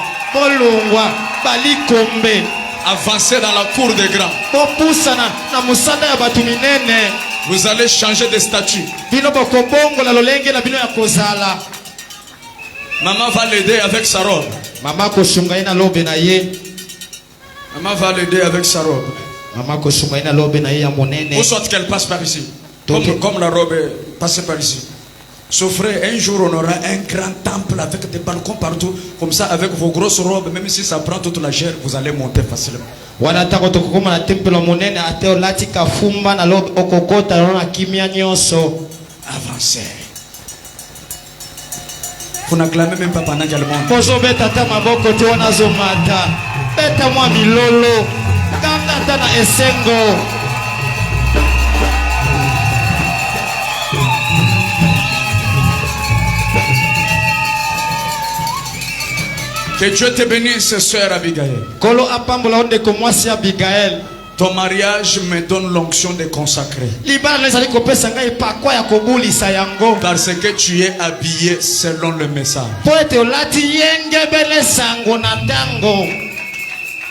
Speaker 2: Avancez dans la cour des grands. Vous allez changer de statut. Maman va l'aider avec sa robe. Maman va l'aider avec sa robe. Ou soit qu'elle passe par ici. Comme la robe est passée par ici. Souffrez, un jour on aura un grand temple avec des balcons partout. Comme ça, avec vos grosses robes, même si ça prend toute la chair, vous allez monter facilement. Avancez. Vous n'acclamez même pas pendant qu'elle monte. Que Dieu te bénisse, sœur Abigail. Ton mariage me donne l'onction de consacrer. Parce que tu es habillé selon le message.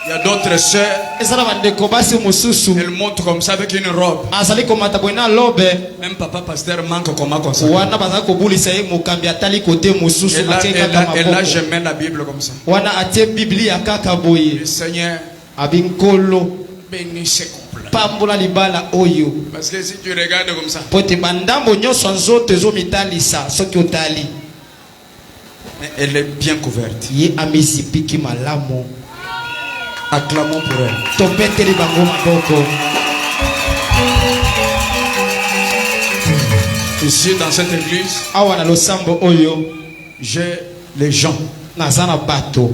Speaker 2: Il y a d'autres sœurs,
Speaker 3: ezala bandeko basi mosusu
Speaker 2: elles montent comme ça avec une robe.
Speaker 3: azali komata boina lobe
Speaker 2: Même papa pasteur manque comment comme ça.
Speaker 3: wana baza kobulisa ye mokambi atali kote mosusu atie kaka
Speaker 2: Et là,
Speaker 3: maboko
Speaker 2: je mets la Bible comme ça.
Speaker 3: wana atie biblia kaka boye
Speaker 2: Le Seigneur
Speaker 3: abinkolo
Speaker 2: bénit ces couples.
Speaker 3: pambola libala oyo
Speaker 2: Parce que si tu regardes comme ça,
Speaker 3: po ete bandambo nyonso nzoto ezomitalisa soki otali
Speaker 2: elle est bien couverte.
Speaker 3: ye amisipiki malamu.
Speaker 2: Acclamons pour elle.
Speaker 3: Topeteli bango maboko.
Speaker 2: Ici dans cette église,
Speaker 3: awa na losambo oyo
Speaker 2: j'ai les gens
Speaker 3: naza na bato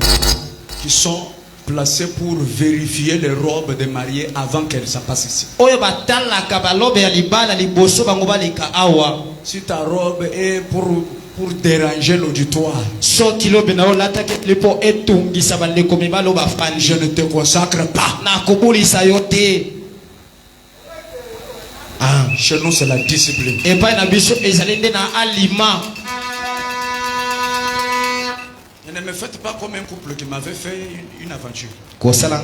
Speaker 2: qui sont placés pour vérifier les robes des mariés avant qu'elles s'en passent ici.
Speaker 3: oyo batalaka balobe ya libala liboso bango baleka awa.
Speaker 2: Si ta robe est pour déranger l'auditoire,
Speaker 3: soki lobe na olataki lipo etungisa bandeko mibalo bafandi
Speaker 2: je ne te consacre pas.
Speaker 3: nakobulisa yo te.
Speaker 2: Chez nous c'est la discipline.
Speaker 3: epai na biso ezali nde na alima.
Speaker 2: Ne me faites pas comme un couple qui m'avait fait une aventure.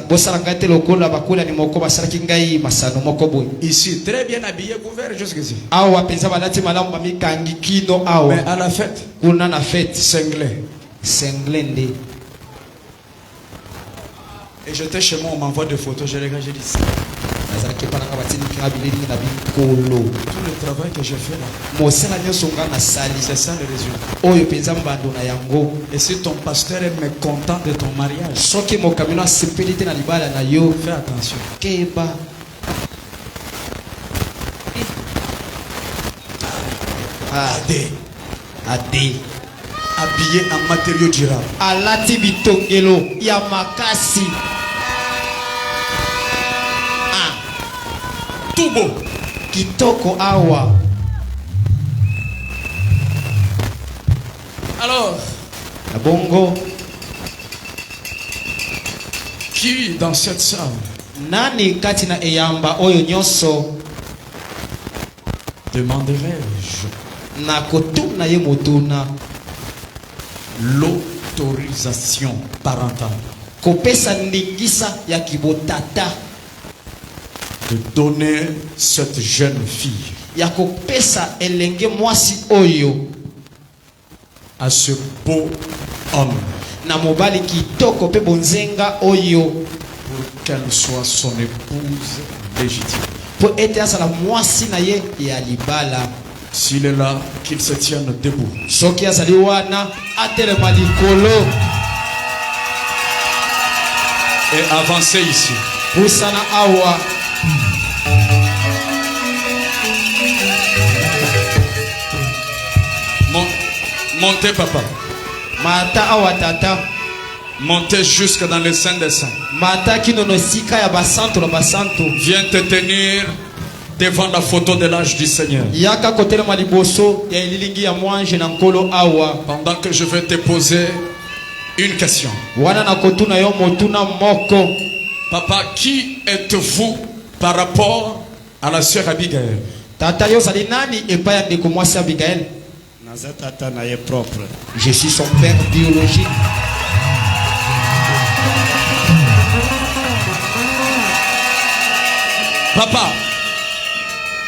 Speaker 3: bosala ngai te lokola bakulani moko basalaki ngai masano moko boye.
Speaker 2: Ici, très bien habillé, couvert jusqu'ici.
Speaker 3: awa mpenza balati malamu bamikangi kino awa.
Speaker 2: Mais à la fête,
Speaker 3: kuna na fete
Speaker 2: cinglé.
Speaker 3: sengle nde.
Speaker 2: Et j'étais chez moi, on m'envoie des photos, je regarde, j'ai dit ça.
Speaker 3: nazalaki epanaka batindikanga bileli na binkolo.
Speaker 2: Tout le travail que j'ai fait là,
Speaker 3: mosala nyonso nga nasali
Speaker 2: c'est ça le résultat.
Speaker 3: oyo mpenza mbando na yango.
Speaker 2: Et si ton pasteur est mécontent de ton mariage,
Speaker 3: soki mokamino asepeli te na libala na yo
Speaker 2: fais attention.
Speaker 3: keba.
Speaker 2: Adé,
Speaker 3: ade
Speaker 2: habillé en matériaux durables.
Speaker 3: alati bitongelo ya makasi.
Speaker 2: Tout beau.
Speaker 3: kitoko awa.
Speaker 2: Alors,
Speaker 3: na bongo
Speaker 2: qui dans cette salle
Speaker 3: nani kati na eyamba oyo nyonso
Speaker 2: demanderai-je
Speaker 3: na kotuna ye motuna
Speaker 2: l'autorisation parentale
Speaker 3: kopesa ndingisa ya kibotata
Speaker 2: de donner cette jeune fille
Speaker 3: ya kopesa elenge mwasi oyo
Speaker 2: à ce beau homme
Speaker 3: na mobali kitoko pe bonzenga oyo
Speaker 2: pour qu'elle soit son épouse légitime.
Speaker 3: po ete azala mwasi na ye ya libala.
Speaker 2: S'il est là, qu'il se tienne debout.
Speaker 3: soki azali wana atelema likolo
Speaker 2: Et avancez ici.
Speaker 3: pusana awa.
Speaker 2: Montez, papa.
Speaker 3: mata awa tata.
Speaker 2: Montez jusque dans le sein des saints.
Speaker 3: mata kinono esika ya basantu na basantu.
Speaker 2: Viens te tenir devant la photo de l'âge du Seigneur.
Speaker 3: yaka kotelema liboso ya elilingi ya mwanje na nkolo awa.
Speaker 2: Pendant que je vais te poser une question.
Speaker 3: wana na kotuna yo motuna moko.
Speaker 2: Papa, qui êtes-vous par rapport à la sœur Abigail?
Speaker 3: tata yo zali nani epai ya ndeko mwasi Abigail?
Speaker 4: naza tata na ye propre.
Speaker 3: je suis son père biologique.
Speaker 2: Papa,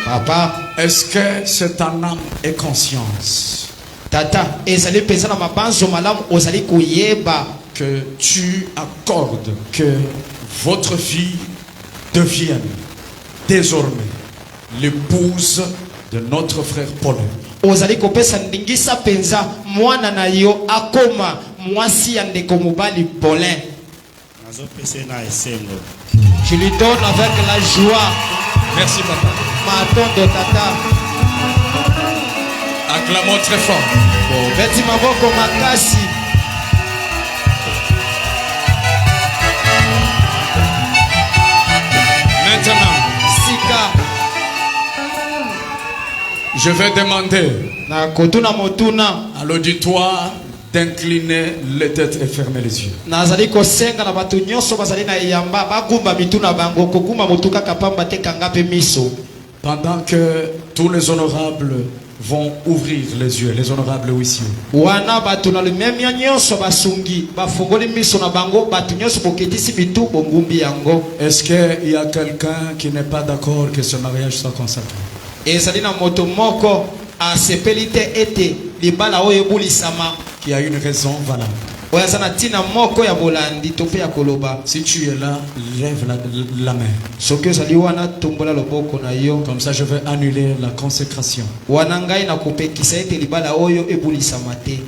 Speaker 3: papa
Speaker 2: est-ce que c'est un âme et conscience
Speaker 3: tata ezali mpenza na mabanzo malamu ozali koyeba
Speaker 2: que tu accordes que votre fille devienne désormais l'épouse de notre frère Paul?
Speaker 3: ozali kopesa ndingisa mpenza mwana na yo akoma mwasi ya ndeko mobali Paulin?
Speaker 4: nazopesa na esengo.
Speaker 3: je lui donne avec la joie
Speaker 2: Merci, papa.
Speaker 3: matondo tata.
Speaker 2: Acclamons très fort.
Speaker 3: beti maboko makasi.
Speaker 2: Maintenant,
Speaker 3: sika
Speaker 2: je vais demander
Speaker 3: na kotuna motuna
Speaker 2: à l'auditoire d'incliner les têtes et fermer les yeux.
Speaker 3: nazali kosenga na bato nyonso bazali na eyamba bagumba mituna bango kogumba motu kaka pamba te kanga pe miso.
Speaker 2: Pendant que tous les honorables vont ouvrir les yeux, les honorables huissiers.
Speaker 3: wana bato na lememia nyonso basungi bafungoli miso na bango bato nyonso boketisi bitu bongumbi yango.
Speaker 2: Est-ce qu'il y a quelqu'un qui n'est pas d'accord que ce mariage soit consacré?
Speaker 3: ezali na moto moko asepeli te ete libala oyo ebulisama
Speaker 2: Qui a une raison valable.
Speaker 3: oyo aza na ntina moko ya bolandi to mpe ya koloba.
Speaker 2: Si tu es là, lève la main.
Speaker 3: soki ozali wana tombola loboko na yo.
Speaker 2: Comme ça, je vais annuler la consécration.
Speaker 3: wana ngai nakopekisa ete libala oyo ebulisama te.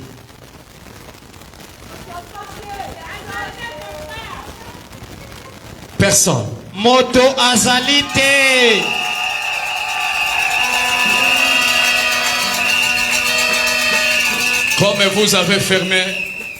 Speaker 2: Personne.
Speaker 3: moto azali te.
Speaker 2: Comme vous avez fermé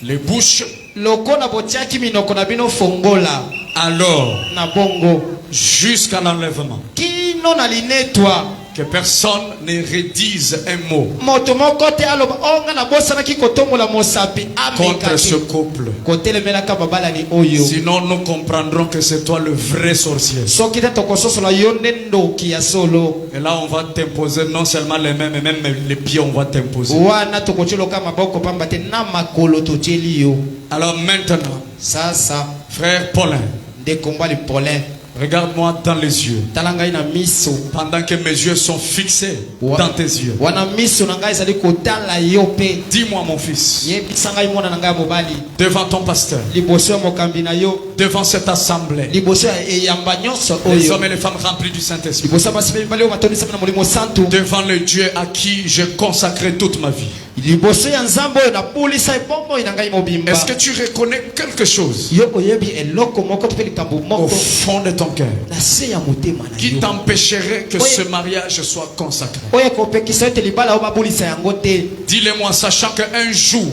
Speaker 2: les bouches,
Speaker 3: lokola botiaki minoko na bino fongola
Speaker 2: alors,
Speaker 3: na bongo
Speaker 2: jusqu'à l'enlèvement,
Speaker 3: kino na linetwa
Speaker 2: que personne ne redise un mot
Speaker 3: moto moko te aloba onga na bosanaki kotombola mosapi
Speaker 2: contre ce
Speaker 3: ameka
Speaker 2: couple.
Speaker 3: kotelemelaka babalani oyo.
Speaker 2: Sinon, nous comprendrons que c'est toi le vrai sorcier.
Speaker 3: soki te tokososola yo nde ndoki ya solo.
Speaker 2: Et là, on va t'imposer non seulement les mains, mais même les pieds, on va t'imposer.
Speaker 3: wana tokotyeloka maboko pamba te na makolo totyeli yo.
Speaker 2: Alors maintenant,
Speaker 3: sasa
Speaker 2: frère Paulin,
Speaker 3: ndekombali polin
Speaker 2: regarde-moi dans les yeux.
Speaker 3: tala ngai na miso.
Speaker 2: Pendant que mes yeux sont fixés dans tes yeux,
Speaker 3: wana miso na ngai ezali kotala yo mpe
Speaker 2: dis-moi, mon fils,
Speaker 3: yebisa ngai mwana na ngai ya mobali
Speaker 2: devant ton pasteur,
Speaker 3: liboso ya mokambi na yo
Speaker 2: devant cette assemblée,
Speaker 3: liboso ya eyamba nyonso
Speaker 2: les
Speaker 3: oyo
Speaker 2: hommes et les femmes remplis du Saint-Esprit,
Speaker 3: liboso ya basi mpe mibali oyo batonisami na molimo santu
Speaker 2: devant le Dieu à qui j'ai consacré toute ma vie.
Speaker 3: liboso ya nzambe oyo nabulisa ebomoi na ngai mobimba.
Speaker 2: Est-ce que tu reconnais quelque chose
Speaker 3: yo oyebi eloko moko to mpe likambo
Speaker 2: au
Speaker 3: moko
Speaker 2: fond de ton cœur
Speaker 3: na se ya motema na
Speaker 2: qui
Speaker 3: yo
Speaker 2: t'empêcherait que
Speaker 3: Oui.
Speaker 2: ce mariage soit consacré?
Speaker 3: oyo ekopekisa ete libala oyo babulisa yango te.
Speaker 2: Dis-le-moi, sachant qu'un jour,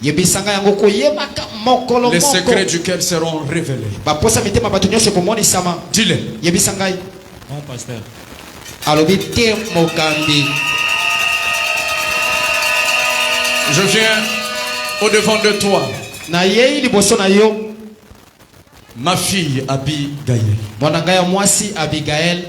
Speaker 3: yebisa ngai yango koyebaka mokolo
Speaker 2: les
Speaker 3: moko
Speaker 2: secrets du cœur seront révélés.
Speaker 3: baposa mitema bato nyonso ekomonisama.
Speaker 2: Dis-le.
Speaker 3: yebisa ngai
Speaker 4: Bon pasteur.
Speaker 3: alobi te mokambi.
Speaker 2: Je viens au-devant de toi,
Speaker 3: nayei liboso na yo
Speaker 2: ma fille Abigail.
Speaker 3: mwana ngai ya mwasi abigael.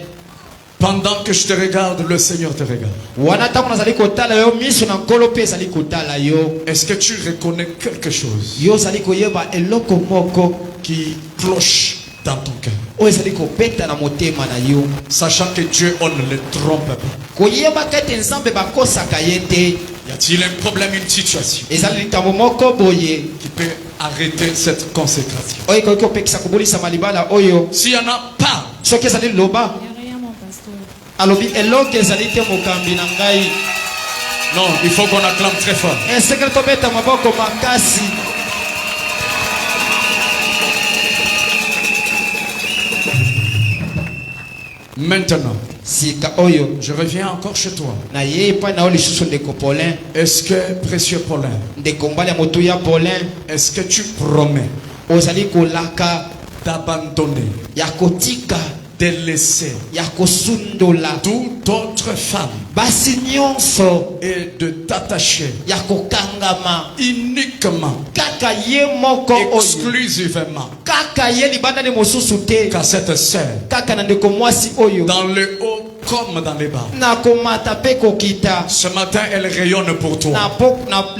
Speaker 2: Pendant que je te regarde, le Seigneur te regarde.
Speaker 3: wana ntango nazali kotala yo miso na nkolo mpe ezali kotala yo.
Speaker 2: Est-ce que tu reconnais quelque chose
Speaker 3: yo ozali koyeba eloko moko
Speaker 2: qui cloche dans ton cœur?
Speaker 3: oyo ezali kobeta na motema na yo.
Speaker 2: Sachant que Dieu, on ne le trompe pas.
Speaker 3: koyebaka ete nzambe bakosaka ye te.
Speaker 2: Y a-t-il un problème, une situation
Speaker 3: ezali likambo moko boye
Speaker 2: qui peut arrêter cette consécration?
Speaker 3: oyo ekoki kopekisa kobulisama libala oyo.
Speaker 2: S'il n'y en a pas,
Speaker 3: soki ezali loba
Speaker 5: Il n'y a rien, mon pasteur.
Speaker 3: alobi eloko ezali te mokambi na ngai.
Speaker 2: non, il faut qu'on acclame très fort.
Speaker 3: esekele tobeta maboko makasi.
Speaker 2: Maintenant,
Speaker 3: sika oyo
Speaker 2: je reviens encore chez toi.
Speaker 3: na ye epai na yo lisusu ndeko polin
Speaker 2: Est-ce que, précieux Paulin,
Speaker 3: ndeko mbali ya motu ya polin
Speaker 2: est-ce que tu promets
Speaker 3: ozali kolaka
Speaker 2: d'abandonner,
Speaker 3: ya kotika
Speaker 2: de laisser
Speaker 3: ya kosundola
Speaker 2: toute autre femme
Speaker 3: basi nyonso
Speaker 2: et de t'attacher
Speaker 3: ya kokangama
Speaker 2: uniquement,
Speaker 3: kaka ye moko oyo
Speaker 2: exclusivement
Speaker 3: kaka ye libandani mosusu te
Speaker 2: qu'à cette sœur,
Speaker 3: kaka na ndeko mwasi oyo
Speaker 2: dans le haut comme dans les bas?
Speaker 3: na komata mpe kokita
Speaker 2: Ce matin, elle rayonne pour toi.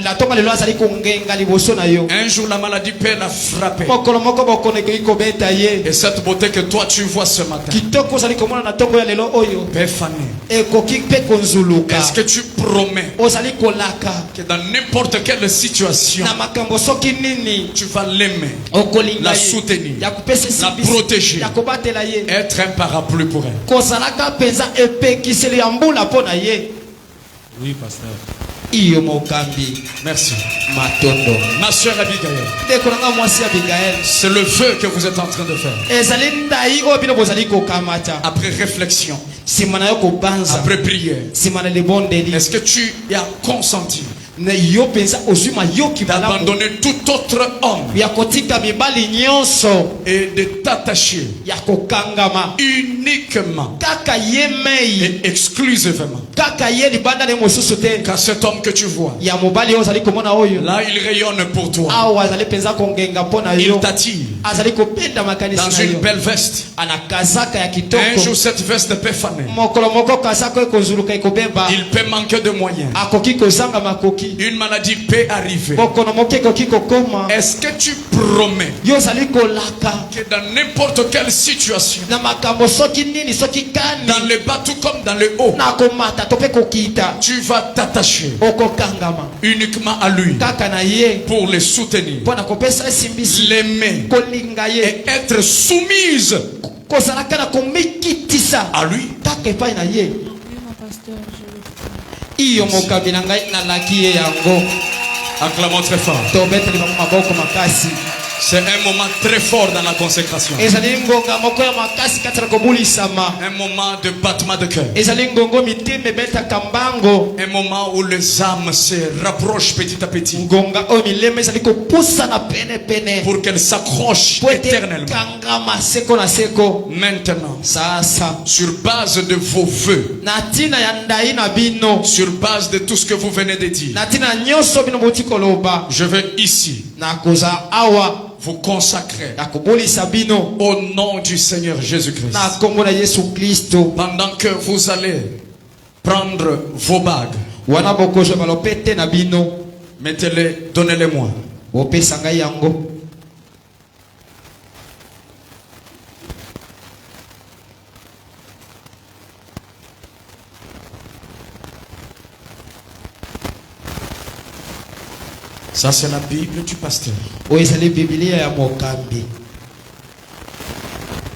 Speaker 3: na tonga lelo azali kongenga liboso na yo.
Speaker 2: Un jour, la maladie peut la frapper.
Speaker 3: mokolo moko bokono ekoki kobeta ye.
Speaker 2: Et cette beauté que toi tu vois ce matin
Speaker 3: kitoko ozali komona na ntongo ya lelo oyo
Speaker 2: peut faner.
Speaker 3: ekoki mpe konzuluka.
Speaker 2: Est-ce que tu promets
Speaker 3: ozali kolaka
Speaker 2: que dans n'importe quelle situation,
Speaker 3: na makambo soki nini
Speaker 2: tu vas l'aimer,
Speaker 3: okolinga
Speaker 2: la
Speaker 3: ye,
Speaker 2: soutenir,
Speaker 3: ya kopesa
Speaker 2: la
Speaker 3: esibisi,
Speaker 2: protéger,
Speaker 3: ya kobatela ye,
Speaker 2: être un parapluie pour elle?
Speaker 3: kozalaka mpenza epekiseli ya mbula mpo na ye.
Speaker 4: Oui, pasteur.
Speaker 3: iyo mokambi
Speaker 2: Merci.
Speaker 3: matondo.
Speaker 2: Ma soeur Abigail,
Speaker 3: ndeko nanga mwasi abigael
Speaker 2: c'est le vœu que vous êtes en train de faire.
Speaker 3: ezali ndai oyo bino bozali kokamata
Speaker 2: Après réflexion,
Speaker 3: nsima na yo kobanza
Speaker 2: après prière,
Speaker 3: nsima na libondeli.
Speaker 2: est-ce que tu as consenti
Speaker 3: ne yo penza ozuma yoki malamu
Speaker 2: d'abandonner tout autre homme
Speaker 3: ya kotika mibali nyonso
Speaker 2: et de t'attacher
Speaker 3: ya kokangama
Speaker 2: uniquement
Speaker 3: kaka ye mei
Speaker 2: et exclusivement
Speaker 3: kaka ye libanda ne mosusu te
Speaker 2: qu'à cet homme que tu vois.
Speaker 3: ya mobali oyo azali komona oyo
Speaker 2: Là, il rayonne pour toi.
Speaker 3: awa azali penza kongenga mpona
Speaker 2: Il
Speaker 3: yo
Speaker 2: t'attire
Speaker 3: azali kopenda makanisi
Speaker 2: dans
Speaker 3: na
Speaker 2: une
Speaker 3: yo
Speaker 2: belle veste.
Speaker 3: ana kazaka ya
Speaker 2: Un
Speaker 3: kitoko
Speaker 2: jour, cette veste peut faner.
Speaker 3: mokolo moko kazaka ekozuluka ekobemba
Speaker 2: Il peut manquer de moyens.
Speaker 3: akoki kozanga makoki
Speaker 2: Une maladie peut arriver.
Speaker 3: bokono moke ekoki kokoma
Speaker 2: Est-ce que tu promets
Speaker 3: yo ozali kolaka
Speaker 2: que dans n'importe quelle situation,
Speaker 3: na makambo soki nini soki kani
Speaker 2: dans le bas tout comme dans le haut,
Speaker 3: na komata to mpe kokita
Speaker 2: tu vas t'attacher
Speaker 3: okokangama
Speaker 2: uniquement à lui
Speaker 3: kaka na ye
Speaker 2: pour le soutenir,
Speaker 3: mpo na kopesa esimbisi
Speaker 2: l'aimer
Speaker 3: kolinga ye
Speaker 2: et être soumise
Speaker 3: kozalaka na komikitisa
Speaker 2: à lui?
Speaker 3: kaka epai na ye
Speaker 5: Oui, mon pasteur, je le
Speaker 3: iyo mokambi na ngai nalaki ye yango
Speaker 2: Acclamons très fort.
Speaker 3: tobeteli bango maboko makasi
Speaker 2: C'est un moment très fort dans la consécration.
Speaker 3: ezali ngonga moko ya makasi kati na kobulisama
Speaker 2: Un moment de battement de cœur.
Speaker 3: ezali ngongo mitema ebetaka mbango
Speaker 2: Un moment où les âmes se rapprochent petit à petit
Speaker 3: ngonga oyo milema ezali kopusana penepene
Speaker 2: pour qu'elles s'accrochent
Speaker 3: po ete
Speaker 2: éternellement.
Speaker 3: kangama seko na seko
Speaker 2: Maintenant,
Speaker 3: sasa
Speaker 2: sur base de vos vœux,
Speaker 3: na ntina ya ndai na bino
Speaker 2: sur base de tout ce que vous venez de dire,
Speaker 3: na ntina nyonso bino bouti koloba
Speaker 2: je vais ici
Speaker 3: nakoza awa
Speaker 2: vous consacrer
Speaker 3: nakobulisa bino
Speaker 2: au nom du Seigneur Jésus-Christ.
Speaker 3: na kombo na Yesu Kristo
Speaker 2: Pendant que vous allez prendre vos bagues,
Speaker 3: wana bokozwa balopete na bino
Speaker 2: mettez-les, donnez-les-moi.
Speaker 3: bopesa ngai yango
Speaker 2: Ça, c'est la Bible du pasteur.
Speaker 3: oyo ezali bibilia ya mokambi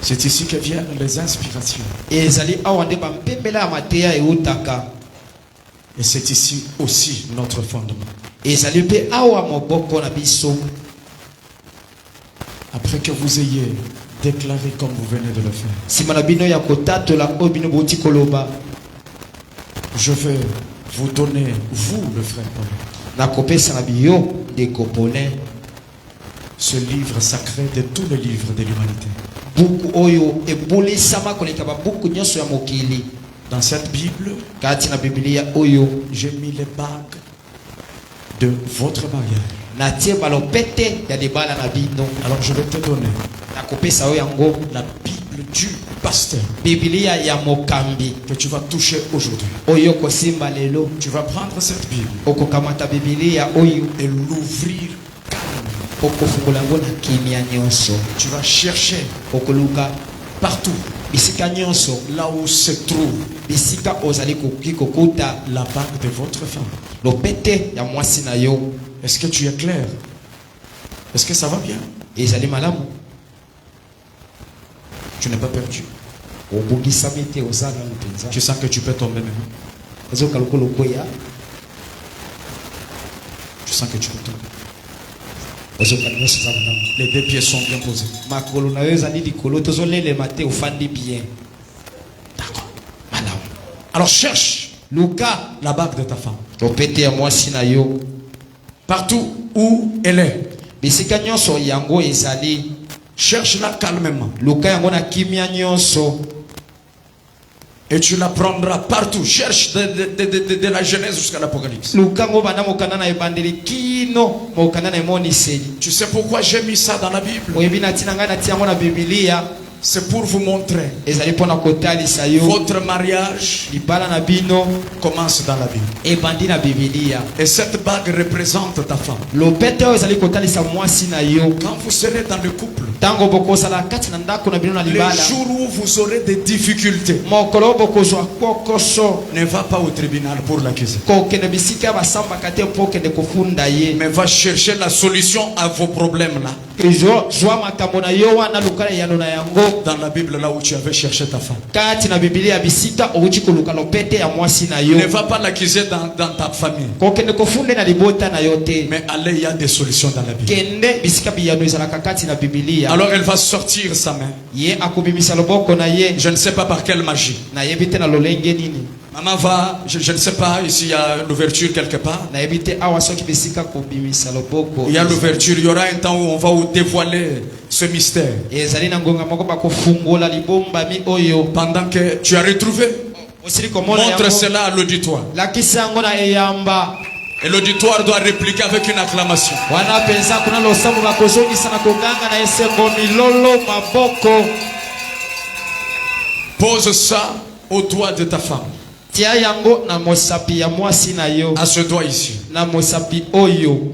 Speaker 2: C'est ici que viennent les inspirations.
Speaker 3: ezali awa nde bampembela ya mateya eutaka
Speaker 2: Et c'est ici aussi notre fondement.
Speaker 3: ezali mpe awa moboko na biso
Speaker 2: Après que vous ayez déclaré comme vous venez de le faire,
Speaker 3: nsima na bino ya kotatola oyo bino bouti koloba
Speaker 2: je vais vous donner, vous, le frère Paul,
Speaker 3: nakopesa na biyo ndeko Paulin
Speaker 2: ce livre sacré de tous les livres de l'humanité.
Speaker 3: buku oyo ebulisama koleka babuku nyonso ya mokili
Speaker 2: Dans cette Bible,
Speaker 3: kati na bibilia oyo
Speaker 2: j'ai mis les bagues de votre mariage.
Speaker 3: natie balopete ya libala na bino
Speaker 2: Alors je vais te donner
Speaker 3: nakopesa oyo yango
Speaker 2: la Bible du pasteur
Speaker 3: bibilia ya mokambi
Speaker 2: que tu vas toucher aujourd'hui.
Speaker 3: oyo kosimba lelo
Speaker 2: Tu vas prendre cette Bible
Speaker 3: okokamata bibilia oyo
Speaker 2: et l'ouvrir calmement.
Speaker 3: okofungola yango na kimia nyonso
Speaker 2: Tu vas chercher
Speaker 3: okoluka
Speaker 2: partout
Speaker 3: bisika nyonso
Speaker 2: là où se trouve
Speaker 3: bisika ozali koki kokuta
Speaker 2: la bague de votre femme.
Speaker 3: lopete ya mwasi na yo
Speaker 2: Est-ce que tu es clair? Est-ce que ça va bien?
Speaker 3: ezali malamu
Speaker 2: Tu n'es pas perdu.
Speaker 3: obungisami te oza nanu mpenza
Speaker 2: Tu sens que tu peux tomber maintenant.
Speaker 3: ozoka lokolo koya
Speaker 2: Tu sens que tu peux tomber.
Speaker 3: ozoka nyonso eza malamu
Speaker 2: Les deux pieds sont bien posés.
Speaker 3: makolo na yo ezali likolo tozolelema te ofandi bien
Speaker 2: D'accord.
Speaker 3: malamu
Speaker 2: Alors cherche
Speaker 3: luka
Speaker 2: la bague de ta femme.
Speaker 3: lopete ya mwasi na yo
Speaker 2: Partout où elle est.
Speaker 3: bisika nyonso yango ezali
Speaker 2: Cherche-la calmement.
Speaker 3: luka yango na kimia nyonso
Speaker 2: Et tu la prendras partout. Cherche de la Genèse jusqu'à l'Apocalypse.
Speaker 3: luka ngo banda mokanda na ebandeli kino mokanda na emoniseli
Speaker 2: Tu sais pourquoi j'ai mis ça dans la Bible?
Speaker 3: oyebi na ntina ngai natia yango na bibilia
Speaker 2: C'est pour vous montrer.
Speaker 3: ezali mpo na kotalisa yo
Speaker 2: Votre mariage
Speaker 3: libala na bino
Speaker 2: commence dans la Bible.
Speaker 3: ebandi na bibilia
Speaker 2: Et cette bague représente ta femme.
Speaker 3: lopete oyo ezali kotalisa mwasi na yo
Speaker 2: Quand vous serez dans le couple,
Speaker 3: ntango bokozala kati na ndako na bino na
Speaker 2: les
Speaker 3: libala
Speaker 2: jours où vous aurez des difficultés,
Speaker 3: mokolo oyo bokozwa kokoso
Speaker 2: ne va pas au tribunal pour l'accuser,
Speaker 3: kokende bisika basambaka te mpo okende kofunda ye
Speaker 2: mais va chercher la solution à vos problèmes là.
Speaker 3: zwa makambo na yo wana luka eyano na yango
Speaker 2: Dans la Bible, là où tu avais cherché ta femme.
Speaker 3: kati na bibilia ya bisika outi koluka lopete ya mwasi na yo
Speaker 2: Ne va pas l'accuser dans ta famille.
Speaker 3: kokende kofunde na libota na yo te
Speaker 2: Mais allez, il y a des solutions dans la Bible.
Speaker 3: kende bisika biyano ezalaka kati na bibilia
Speaker 2: Alors elle va sortir sa main.
Speaker 3: ye akobimisa loboko na ye
Speaker 2: Je ne sais pas par quelle magie.
Speaker 3: nayebi te na lolenge nini
Speaker 2: Maman va, je ne sais pas, ici il y a l'ouverture quelque part.
Speaker 3: Na ebite awa soki besika kobimisa loboko.
Speaker 2: Il y a l'ouverture, il y aura un temps où on va vous dévoiler ce mystère.
Speaker 3: Ezali na ngonga moko bakofungola libomba mi oyo.
Speaker 2: Pendant que tu as retrouvé, montre cela à l'auditoire.
Speaker 3: Lakisa yango na eyamba.
Speaker 2: Et l'auditoire doit répliquer avec une acclamation.
Speaker 3: Wana penza kuna losambo bakozongisa na koganga na esengo milolo maboko.
Speaker 2: Pose ça au doigt de ta femme.
Speaker 3: Tia yango na mosapi ya mwasi na yo.
Speaker 2: À ce doigt ici.
Speaker 3: Na mosapi oyo.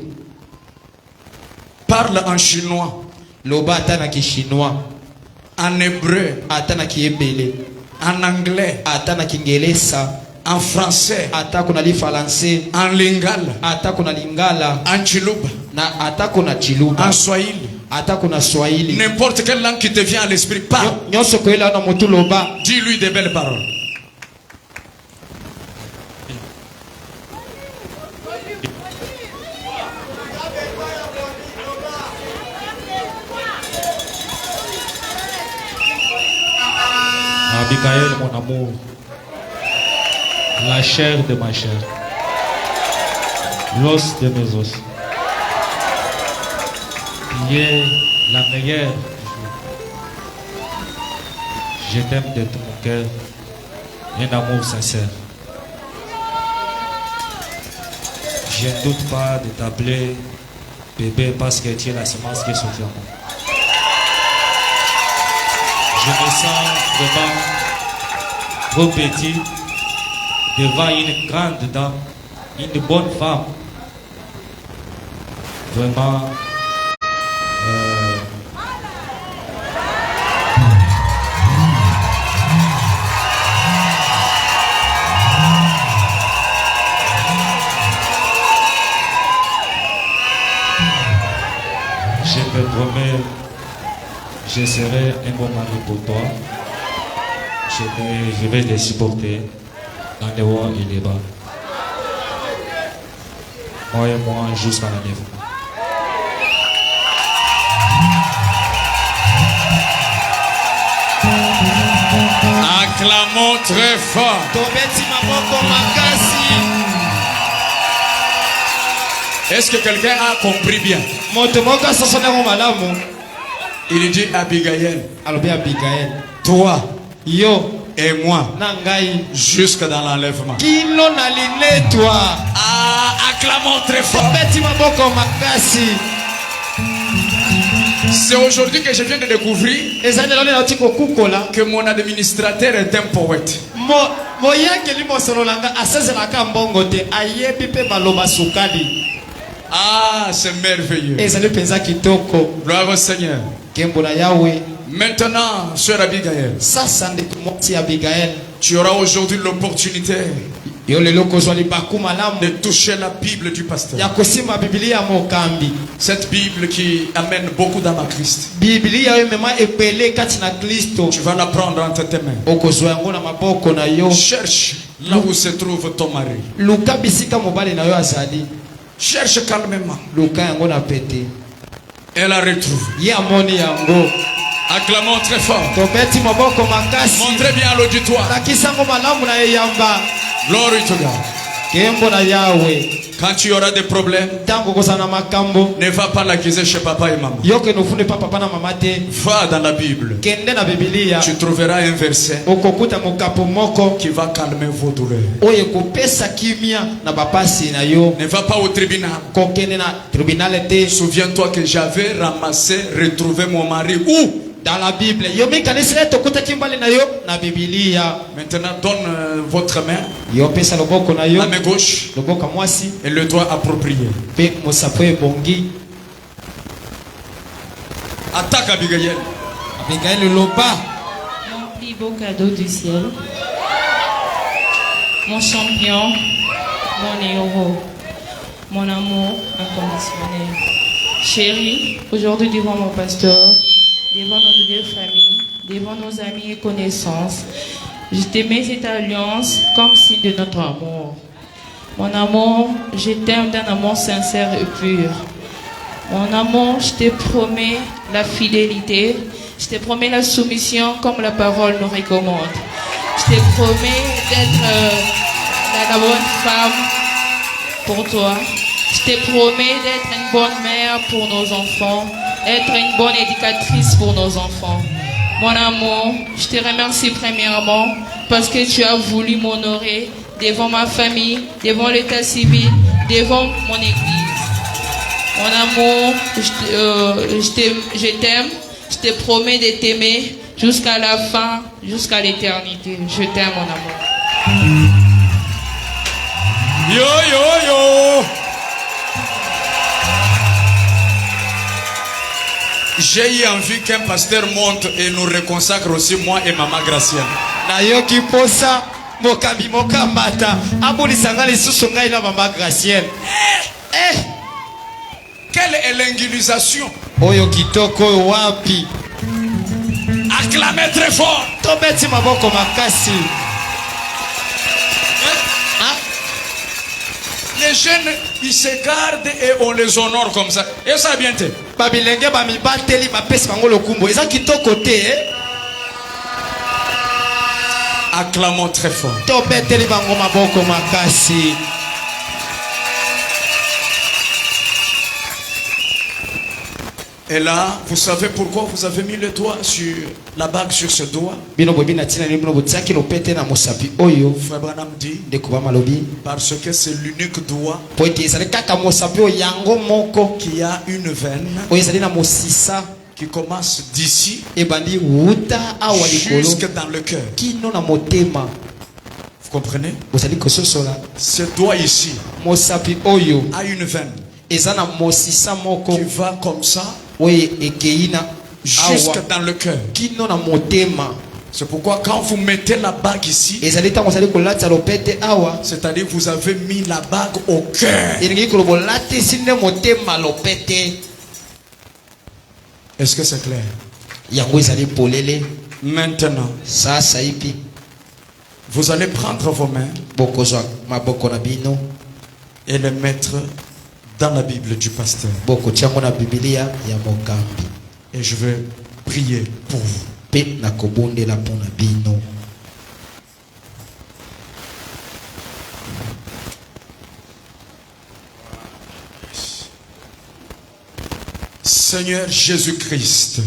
Speaker 2: Parle en chinois.
Speaker 3: Loba ata na kishinois.
Speaker 2: En hébreu.
Speaker 3: Ata na kiebele.
Speaker 2: En anglais.
Speaker 3: Ata na kingelesa.
Speaker 2: En français.
Speaker 3: Ata kuna li français.
Speaker 2: En lingala.
Speaker 3: Ata kuna lingala.
Speaker 2: En chiluba.
Speaker 3: Na ata kuna chiluba.
Speaker 2: En swahili.
Speaker 3: Ata kuna swahili.
Speaker 2: N'importe quelle langue qui te vient à l'esprit, parle.
Speaker 3: Nyoso koela na mutu loba.
Speaker 2: Dis-lui des belles paroles.
Speaker 4: Abigail, mon amour, la chair de ma chair, l'os de mes os, qui est la meilleure. Je t'aime de tout mon cœur, un amour sincère. Je ne doute pas de t'appeler bébé parce que tu es la semence qui est sortie en moi. Je me sens vraiment trop petit devant une grande dame, une bonne femme. Vraiment. Je te promets, je serai un bon mari pour toi. Je vais te supporter dans les hauts et les bas. Moi et moi jusqu'à la lèvre.
Speaker 2: Acclamons très fort. Est-ce que quelqu'un a compris bien? Il dit Abigail. Toi et moi jusque dans l'enlèvement. Ah, acclamons très fort. C'est aujourd'hui que je viens de découvrir que mon administrateur est un poète. Ah, c'est merveilleux. Gloire au Seigneur. Maintenant, sœur Abigail, tu auras aujourd'hui l'opportunité de toucher la Bible du pasteur. Cette Bible qui amène beaucoup d'âmes à Christ. Tu vas la prendre entre tes mains. Cherche là où se trouve ton mari. Cherche calmement. Elle la retrouve. Acclamons très fort. Montrez bien à l'auditoire. Glory to God. Quand tu auras des problèmes, ne va pas l'accuser chez papa et maman. Va dans la Bible. Tu trouveras un verset qui va calmer vos douleurs. Ne va pas au tribunal. Souviens-toi que j'avais ramassé, retrouvé mon mari où?
Speaker 3: Dans la Bible.
Speaker 2: Maintenant, donne votre main. La main gauche. Et le doigt approprié. Attaque Abigail.
Speaker 5: Mon plus beau cadeau du ciel. Mon champion. Mon héros. Mon amour inconditionnel. Chérie, aujourd'hui devant mon pasteur, devant nos deux familles, devant nos amis et connaissances, je te mets cette alliance comme signe de notre amour. Mon amour, je t'aime d'un amour sincère et pur. Mon amour, je te promets la fidélité, je te promets la soumission comme la parole nous recommande. Je te promets d'être la bonne femme pour toi. Je te promets d'être une bonne mère pour nos enfants, être une bonne éducatrice pour nos enfants. Mon amour, je te remercie premièrement parce que tu as voulu m'honorer devant ma famille, devant l'état civil, devant mon église. Mon amour, je t'aime, je te promets de t'aimer jusqu'à la fin, jusqu'à l'éternité. Je t'aime, mon amour.
Speaker 2: Yo, yo, yo. J'ai eu envie qu'un pasteur monte et nous reconsacre aussi moi et Maman Gracienne.
Speaker 3: Nayoki posa mokambi mokambata abolisanga lisusu ngai na Mama Gracienne.
Speaker 2: Quelle est l'ingénisation?
Speaker 3: Oyo kitoko oyo wapi?
Speaker 2: Acclamez très fort.
Speaker 3: Tobeti maboko makasi.
Speaker 2: Les jeunes, ils se gardent et on les honore comme ça. Et ça bien été.
Speaker 3: Babilenge bamibateli bapesi bango lokumbo. Eza kitoko te.
Speaker 2: Acclamons très fort.
Speaker 3: Tobeteli bango maboko makasi.
Speaker 2: Et là, vous savez pourquoi vous avez mis le doigt sur la bague sur ce doigt?
Speaker 3: Bino bobina tina ni bino botiaki lopete na mosapi oyo.
Speaker 2: Frère Branham dit,
Speaker 3: Ndeko malobi.
Speaker 2: parce que c'est l'unique doigt
Speaker 3: Po ete ezali kaka mosapi oyo yango moko
Speaker 2: qui a une veine
Speaker 3: oyo ezali na mosisa
Speaker 2: qui commence d'ici
Speaker 3: ebandi wuta awa likolo
Speaker 2: jusque dans le cœur.
Speaker 3: kino na motema.
Speaker 2: Vous comprenez?
Speaker 3: Bozali kososola
Speaker 2: Ce doigt ici
Speaker 3: mosapi oyo
Speaker 2: a une veine
Speaker 3: eza na mosisa moko
Speaker 2: qui va comme ça
Speaker 3: oyo ekeina
Speaker 2: jusque
Speaker 3: awa
Speaker 2: dans le cœur.
Speaker 3: kino na motema.
Speaker 2: C'est pourquoi quand vous mettez la bague ici,
Speaker 3: ezali ntango ozali kolatisa lopete awa
Speaker 2: c'est-à-dire vous avez mis la bague au cœur.
Speaker 3: elingi koloba olatisi nde motema lopete.
Speaker 2: Est-ce que c'est clair?
Speaker 3: Yango ezali polele.
Speaker 2: Maintenant,
Speaker 3: Sasa ipi
Speaker 2: vous allez prendre vos mains
Speaker 3: bokozwa maboko na bino
Speaker 2: et les mettre dans la Bible du pasteur.
Speaker 3: bokotiango na Biblia ya mokambi
Speaker 2: Et je vais prier pour vous.
Speaker 3: pe na kobondela mpona bino.
Speaker 2: Seigneur Jésus-Christ,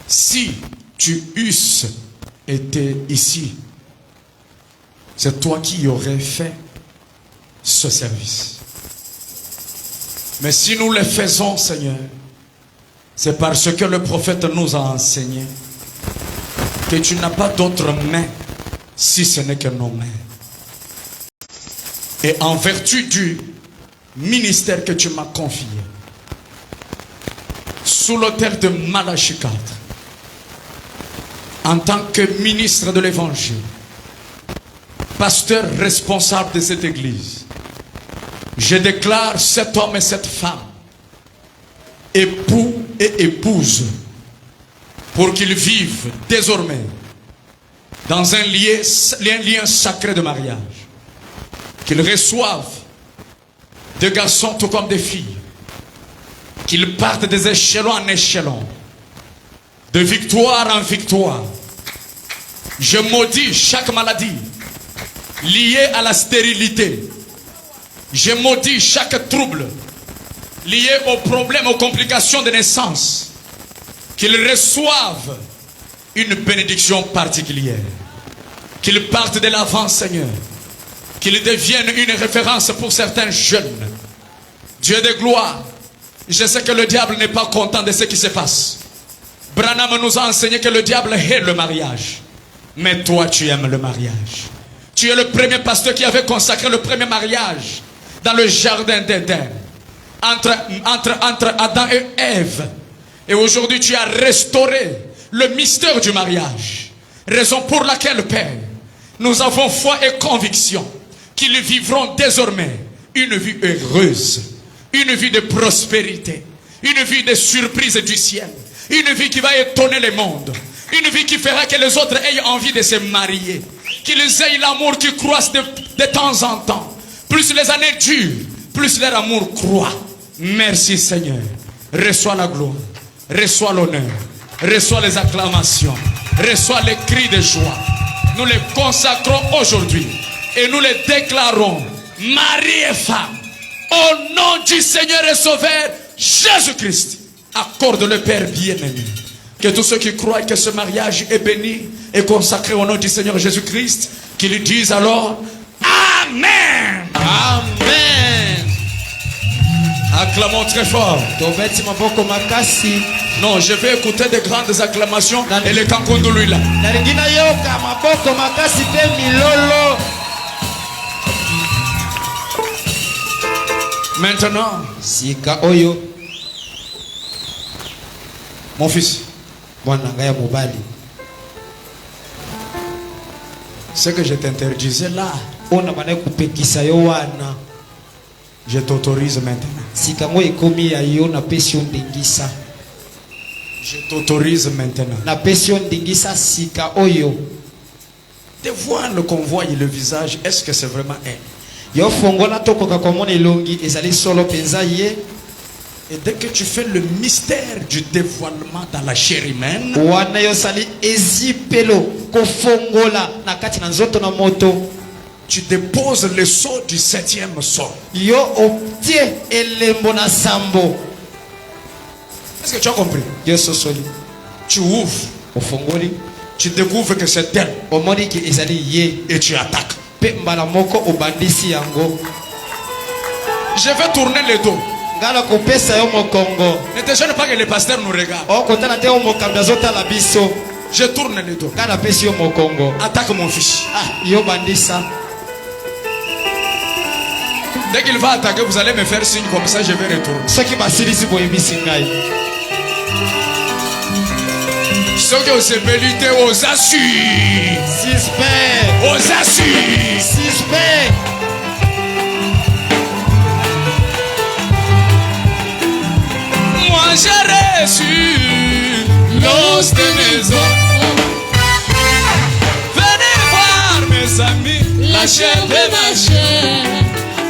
Speaker 2: si tu eusses été ici, c'est toi qui aurais fait ce service. Mais si nous le faisons, Seigneur, c'est parce que le prophète nous a enseigné que tu n'as pas d'autre main si ce n'est que nos mains. Et en vertu du ministère que tu m'as confié, sous l'autel de Malachie 4, en tant que ministre de l'évangile, pasteur responsable de cette église, je déclare cet homme et cette femme époux et épouse pour qu'ils vivent désormais dans un lien sacré de mariage, qu'ils reçoivent de garçons tout comme des filles, qu'ils partent des échelons en échelons, de victoire en victoire. Je maudis chaque maladie liée à la stérilité. Je maudis chaque trouble lié aux problèmes, aux complications de naissance. Qu'ils reçoivent une bénédiction particulière. Qu'ils partent de l'avant, Seigneur. Qu'ils deviennent une référence pour certains jeunes. Dieu de gloire, je sais que le diable n'est pas content de ce qui se passe. Branham nous a enseigné que le diable hait le mariage. Mais toi, tu aimes le mariage. Tu es le premier pasteur qui avait consacré le premier mariage dans le jardin d'Éden, entre Adam et Ève. Et aujourd'hui, tu as restauré le mystère du mariage. Raison pour laquelle, Père, nous avons foi et conviction qu'ils vivront désormais une vie heureuse, une vie de prospérité, une vie de surprise du ciel, une vie qui va étonner le monde, une vie qui fera que les autres aient envie de se marier, qu'ils aient l'amour qui croisse de temps en temps. Plus les années durent, plus leur amour croît. Merci Seigneur. Reçois la gloire, reçois l'honneur, reçois les acclamations. reçois les cris de joie. Nous les consacrons aujourd'hui et nous les déclarons mari et femme. Au nom du Seigneur et Sauveur Jésus-Christ, accorde le Père bien-aimé. Que tous ceux qui croient que ce mariage est béni et consacré au nom du Seigneur Jésus-Christ, qu'ils disent alors Amen.
Speaker 3: Amen.
Speaker 2: Acclamons très fort.
Speaker 3: Tobeti maboko makasi.
Speaker 2: Non, je vais écouter des grandes acclamations et les kankundu lui là.
Speaker 3: Nalingina yoka maboko makasi pe milolo.
Speaker 2: Maintenant,
Speaker 3: Sika oyo.
Speaker 2: mon fils,
Speaker 3: Mwana ngaya mobali.
Speaker 2: ce que je t'interdisais là,
Speaker 3: Ona bana kupekisa yo wana.
Speaker 2: je t'autorise maintenant.
Speaker 3: Sika ngo ekomi ya yo na pesi yo ndingisa.
Speaker 2: Je t'autorise maintenant.
Speaker 3: Na pesi yo ndingisa sika oyo.
Speaker 2: De voir le convoi et le visage, est-ce que c'est vraiment elle?
Speaker 3: Yo fongola tokoka komona elongi ezali solo penza ye.
Speaker 2: Et dès que tu fais le mystère du dévoilement dans la chair humaine,
Speaker 3: Wana yo sali ezipelo kofongola na kati na nzoto na moto.
Speaker 2: tu déposes le sceau du 7e sol.
Speaker 3: Yo optie elembo na sambo.
Speaker 2: Est-ce que tu as compris?
Speaker 3: Yo sosoli.
Speaker 2: Tu ouvres,
Speaker 3: Ofongoli.
Speaker 2: tu découvres que c'est elle
Speaker 3: Omoni ki ezali ye.
Speaker 2: et tu attaques.
Speaker 3: Pe mbala moko obandisi yango.
Speaker 2: Je vais tourner le dos.
Speaker 3: Ngala kopesa yo mokongo.
Speaker 2: Ne te gêne pas que les pasteurs nous regardent.
Speaker 3: O kotana te o mokambi azotala biso.
Speaker 2: Je tourne le dos.
Speaker 3: Ngala pesi yo mokongo.
Speaker 2: Attaque mon fils.
Speaker 3: Ah, yo bandisa.
Speaker 2: Dès qu'il va attaquer, vous allez me faire signe comme ça, je vais retourner.
Speaker 3: Soki basilisi boyebisi ngai.
Speaker 2: Ce que vous ébellité aux assis.
Speaker 3: Suspect.
Speaker 2: Aux assis.
Speaker 3: Suspect.
Speaker 2: Moi j'ai reçu l'os de maison. Venez voir mes amis, la chair de ma chair,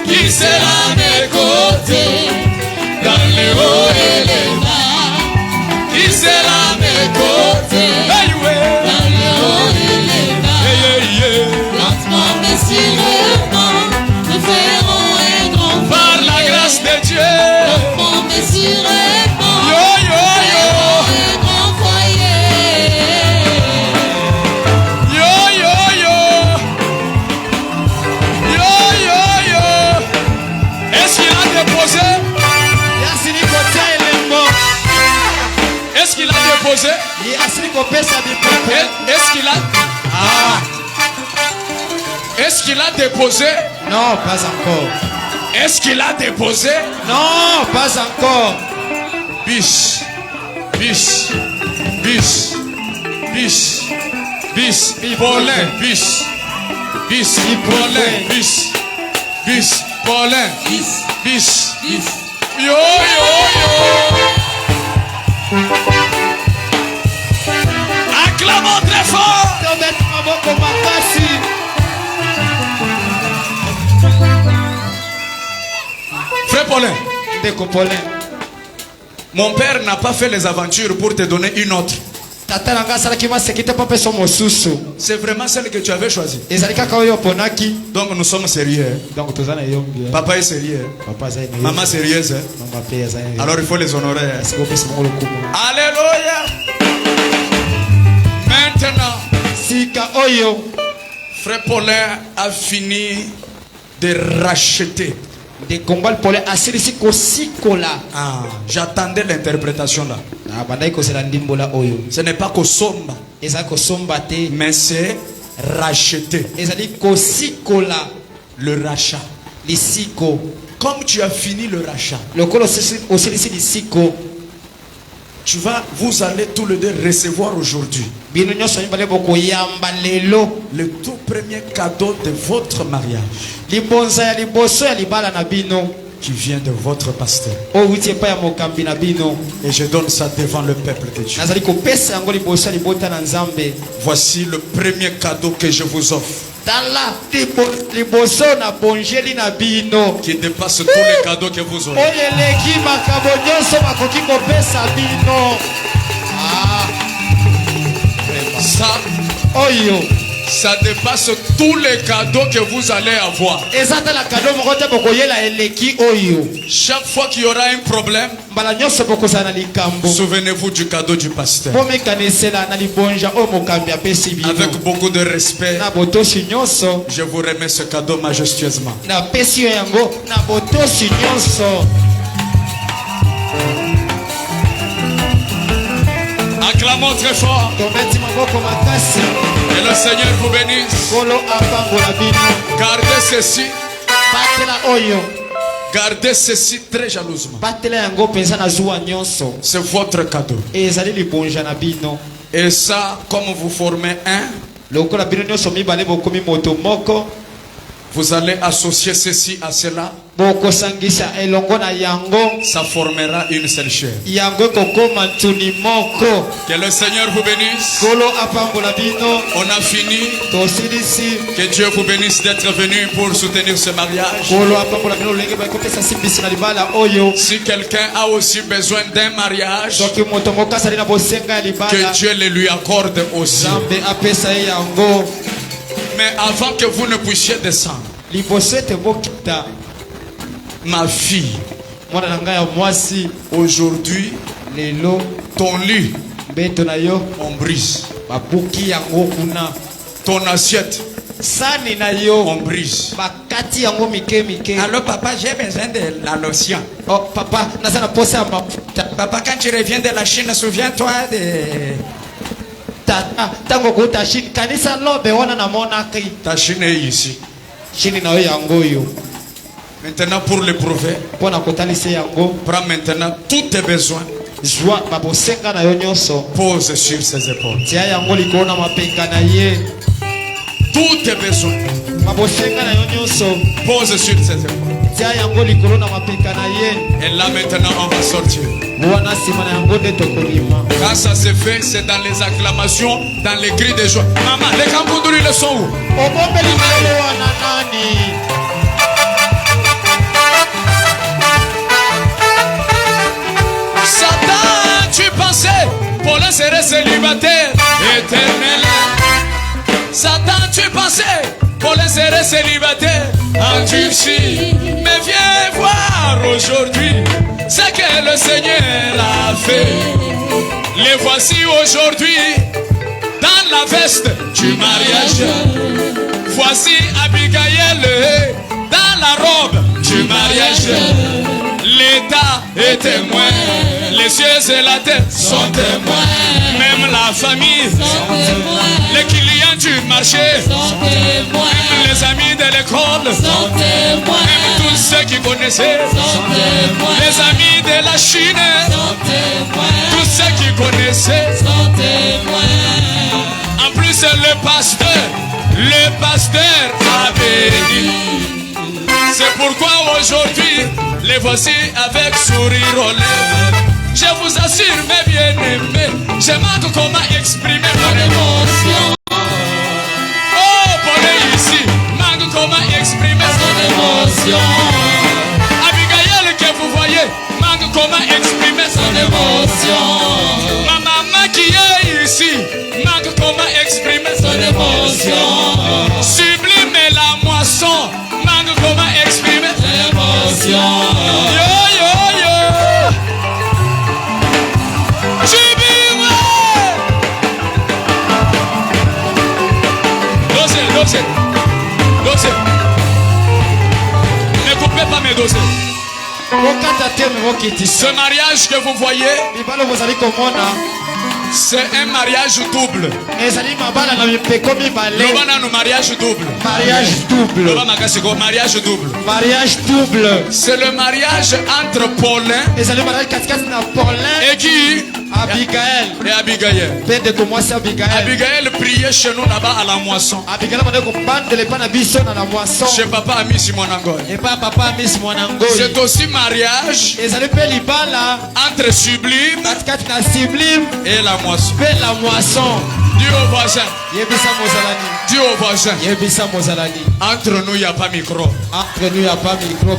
Speaker 2: qui sera à mes côtés, dans les hauts et les bas, qui sera à mes côtés, hey, ouais.
Speaker 6: Dans le haut et les bas,
Speaker 2: Hey, hey, yeah.
Speaker 6: lentement mais sûrement, nous ferons un grand
Speaker 2: Par la
Speaker 6: foyer.
Speaker 2: grâce de Dieu,
Speaker 6: Lentement mais sûrement,
Speaker 2: yo yo
Speaker 6: nous ferons
Speaker 2: yo,
Speaker 6: un grand foyer.
Speaker 2: yo yo yo, yo yo yo. Est-ce qu'il a déposé?
Speaker 3: Yasini kotia elembo.
Speaker 2: Est-ce qu'il a déposé?
Speaker 3: Yasini kopesa bipepe.
Speaker 2: Est-ce qu'il a? Ah. Est-ce qu'il a déposé?
Speaker 3: Non, pas encore.
Speaker 2: Est-ce qu'il a déposé?
Speaker 3: Non, pas encore.
Speaker 2: Bis, bis, bis, bis, bis, Paulin, bis, bis, Paulin, bis, bis, Paulin, bis, yo yo yo. Acclamons très fort.
Speaker 3: Tobeti maboko makasi.
Speaker 2: Frère Paulin,
Speaker 3: Ndeko Paulin.
Speaker 2: mon père n'a pas fait les aventures pour te donner une autre.
Speaker 3: Tata nanga asalaki masekite mpo apesa mosusu.
Speaker 2: C'est vraiment celle que tu avais choisie.
Speaker 3: Ezali kaka oyo oponaki.
Speaker 2: Donc nous sommes sérieux. Hein?
Speaker 3: Donc toza na yombi.
Speaker 2: Papa est sérieux. Hein?
Speaker 3: Papa azali na
Speaker 2: Maman sérieuse. Hein?
Speaker 3: Mama pe azali na
Speaker 2: Alors il faut les honorer. Hein?
Speaker 3: Siko pesa mo lokumu.
Speaker 2: Alléluia. Maintenant,
Speaker 3: Sika oyo.
Speaker 2: frère Paulin a fini de racheter.
Speaker 3: De kombal Paulin asilisi kosikola.
Speaker 2: Ah, j'attendais l'interprétation là.
Speaker 3: Ah, bandai kozela ndimbola oyo.
Speaker 2: Ce n'est pas kosomba,
Speaker 3: Ezali kosomba te.
Speaker 2: mais c'est racheter.
Speaker 3: Ezali kosikola.
Speaker 2: Le rachat.
Speaker 3: Lisiko.
Speaker 2: Comme tu as fini le rachat,
Speaker 3: Lokolo osilisi lisiko.
Speaker 2: vous allez tous les deux recevoir aujourd'hui
Speaker 3: Bino nyonso mibale bokoyamba lelo.
Speaker 2: le tout premier cadeau de votre mariage
Speaker 3: Libonza ya liboso ya libala na bino.
Speaker 2: qui vient de votre pasteur.
Speaker 3: Outi epai ya mokambi na bino.
Speaker 2: Et je donne ça devant le peuple de Dieu.
Speaker 3: Nazali kopesa yango liboso ya libota na Nzambe.
Speaker 2: Voici le premier cadeau que je vous offre,
Speaker 3: Tala liboso na bongeli na bino.
Speaker 2: qui dépasse tous les cadeaux que vous aurez.
Speaker 3: Oyo eleki makambo nyonso bakoki kopesa bino. Ah.
Speaker 2: ça,
Speaker 3: oyo
Speaker 2: ça dépasse tous les cadeaux que vous allez avoir.
Speaker 3: ezata la cadeau moko te bokoyela eleki oyo
Speaker 2: Chaque fois qu'il y aura un problème,
Speaker 3: mbala nyonso bokozala na likambo
Speaker 2: souvenez-vous du cadeau du pasteur.
Speaker 3: bomekanisela na libonja oyo mokambi apesi bino
Speaker 2: Avec beaucoup de respect,
Speaker 3: na botosi nyonso
Speaker 2: je vous remets ce cadeau majestueusement.
Speaker 3: napesi yo yango na botosi nyonso.
Speaker 2: Acclamons très fort.
Speaker 3: Tobeti maboko makasi
Speaker 2: Et le Seigneur vous bénisse.
Speaker 3: kolo apangola bino
Speaker 2: Gardez ceci.
Speaker 3: batela oyo
Speaker 2: Gardez ceci très jalousement.
Speaker 3: batela yango mpenza na zuwa nyonso
Speaker 2: C'est votre cadeau.
Speaker 3: ezali libonja na bino
Speaker 2: Et ça, comme vous formez un,
Speaker 3: lokola bino nyonso mibale bokomi moto moko
Speaker 2: vous allez associer ceci à cela.
Speaker 3: bokosangisa elongo na yango
Speaker 2: Ça formera une seule chair.
Speaker 3: yango ekokoma ntuni moko.
Speaker 2: Que le Seigneur vous bénisse.
Speaker 3: Kolo apambola bino
Speaker 2: On a fini.
Speaker 3: tosilisi.
Speaker 2: Que Dieu vous bénisse d'être venu pour soutenir ce mariage.
Speaker 3: Kolo apambola bino lolenge bakopesa simbisi na libala oyo.
Speaker 2: Si quelqu'un a aussi besoin d'un mariage,
Speaker 3: soki moto moko asali na bosenga ya libala
Speaker 2: que Dieu le lui accorde aussi.
Speaker 3: nzambe apesa ye yango.
Speaker 2: Mais avant que vous ne puissiez descendre,
Speaker 3: liboso ete bokita
Speaker 2: ma fille,
Speaker 3: mwana na ngai ya mwasi
Speaker 2: aujourd'hui,
Speaker 3: lelo
Speaker 2: ton lit,
Speaker 3: mbeto na yo
Speaker 2: on brise.
Speaker 3: babuki yango kuna.
Speaker 2: Ton assiette,
Speaker 3: sani na yo
Speaker 2: on brise.
Speaker 3: bakati yango mike mike.
Speaker 7: Allô papa, j'ai besoin de la lotion.
Speaker 3: Oh papa naza na posa ya mafuta.
Speaker 7: Papa, quand tu reviens de la Chine, souviens-toi de...
Speaker 3: tata ntango kuta shini kanisa lobe wana namonaki
Speaker 2: Ta Chine est ici.
Speaker 3: shini na yo yango oyo
Speaker 2: Maintenant, pour l'éprouver,
Speaker 3: mpo na kotalisa yango
Speaker 2: prends maintenant tous tes besoins,
Speaker 3: zwa babosenga na yo nyonso
Speaker 2: pose sur ses épaules.
Speaker 3: tia yango likolo na mapenga na ye.
Speaker 2: Tous tes besoins,
Speaker 3: babosenga na yo nyonso
Speaker 2: pose sur ses épaules.
Speaker 3: tia yango likolo na mapenga na ye.
Speaker 2: Et là maintenant, on va sortir.
Speaker 3: wana nsima na yango nde tokolima.
Speaker 2: Quand ça se fait, c'est dans les acclamations, dans les cris de joie. Maman, les Kambunduri le sont où?
Speaker 3: obombeli milolo wana nani.
Speaker 2: Satan, tu pensais, Paulin serait célibataire éternel. Satan, tu pensais, Paulin serait célibataire endurci. Mais viens voir aujourd'hui ce que le Seigneur a fait. Les voici aujourd'hui dans la veste du mariage. Voici Abigail dans la robe du mariage. L'État est témoin, les cieux et la terre sont témoins, même la famille, les clients du marché, même les amis de l'école, même tous ceux qui connaissaient, les amis de la Chine, tous ceux qui connaissaient. En plus le pasteur a béni. C'est pourquoi aujourd'hui, les voici avec sourire aux lèvres. Je vous assure, mes bien-aimés, je manque comment exprimer mon émotion. Oh, Paulin ici, manque comment exprimer son émotion. Abigail que vous voyez, manque comment exprimer son émotion. Ma maman qui est ici, manque comment exprimer son émotion. Sublime la moisson, manque comment exprimer son émotion. Yo, yo, yo. Sublime. Dossier. Ne coupez pas mes dossiers.
Speaker 3: okata te me mokitisa.
Speaker 2: Ce mariage que vous voyez,
Speaker 3: mibalo bozali komona
Speaker 2: c'est un mariage double.
Speaker 3: ezali mabala na mipeko mibale.
Speaker 2: Lobana no mariage double.
Speaker 3: mariage double.
Speaker 2: Loba makasiko mariage double.
Speaker 3: mariage double.
Speaker 2: C'est le mariage entre Paulin
Speaker 3: ezali mariage katikati na Paulin
Speaker 2: et qui?
Speaker 3: Abigail.
Speaker 2: Et Abigail.
Speaker 3: mpe ndeko mwasi Abigail.
Speaker 2: Abigail priait chez nous là-bas à la moisson.
Speaker 3: Abigail bande kobandela epa na biso na moisson.
Speaker 2: Chez papa Ami Simonangoy.
Speaker 3: epa papa amisi mwanangoi.
Speaker 2: C'est aussi mariage
Speaker 3: ezali mpe libala
Speaker 2: entre Sublime
Speaker 3: katikati na Sublime
Speaker 2: et la moisson.
Speaker 3: mpe la moisson.
Speaker 2: Dis au voisin.
Speaker 3: Yebisa mozalani.
Speaker 2: Dis au voisin.
Speaker 3: Yebisa mozalani.
Speaker 2: Entre nous, il n'y a pas micro.
Speaker 3: Entre nous, il n'y a pas micro.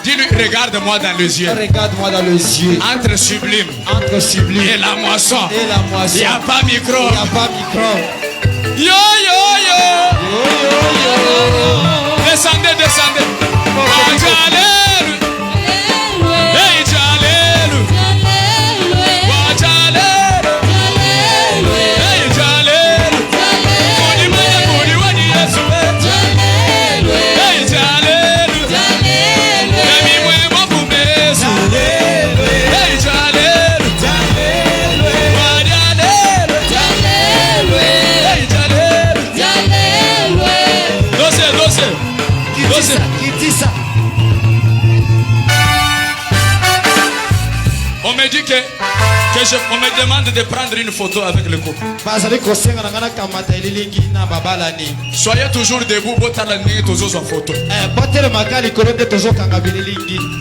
Speaker 2: Dis-lui, regarde-moi dans les yeux.
Speaker 3: Regarde-moi dans les yeux.
Speaker 2: Entre sublime.
Speaker 3: Entre sublime.
Speaker 2: Et la moisson.
Speaker 3: Et la moisson.
Speaker 2: Il n'y a pas micro.
Speaker 3: Il n'y a pas micro.
Speaker 2: Yo, yo, yo.
Speaker 3: Yo, yo, yo.
Speaker 2: Descendez, descendez. Hey, Jalelu. Jalelu. Hey, Jalelu. Muni mani muni wani Yesu. Hey, Jalelu. Nami mwema kumesu. Hey, Jalelu. Jalelu. Hey, Jalelu. Dossier.
Speaker 3: Kitisa.
Speaker 2: On me dit on me demande de prendre une photo avec le couple. Soyez toujours debout pour la photo.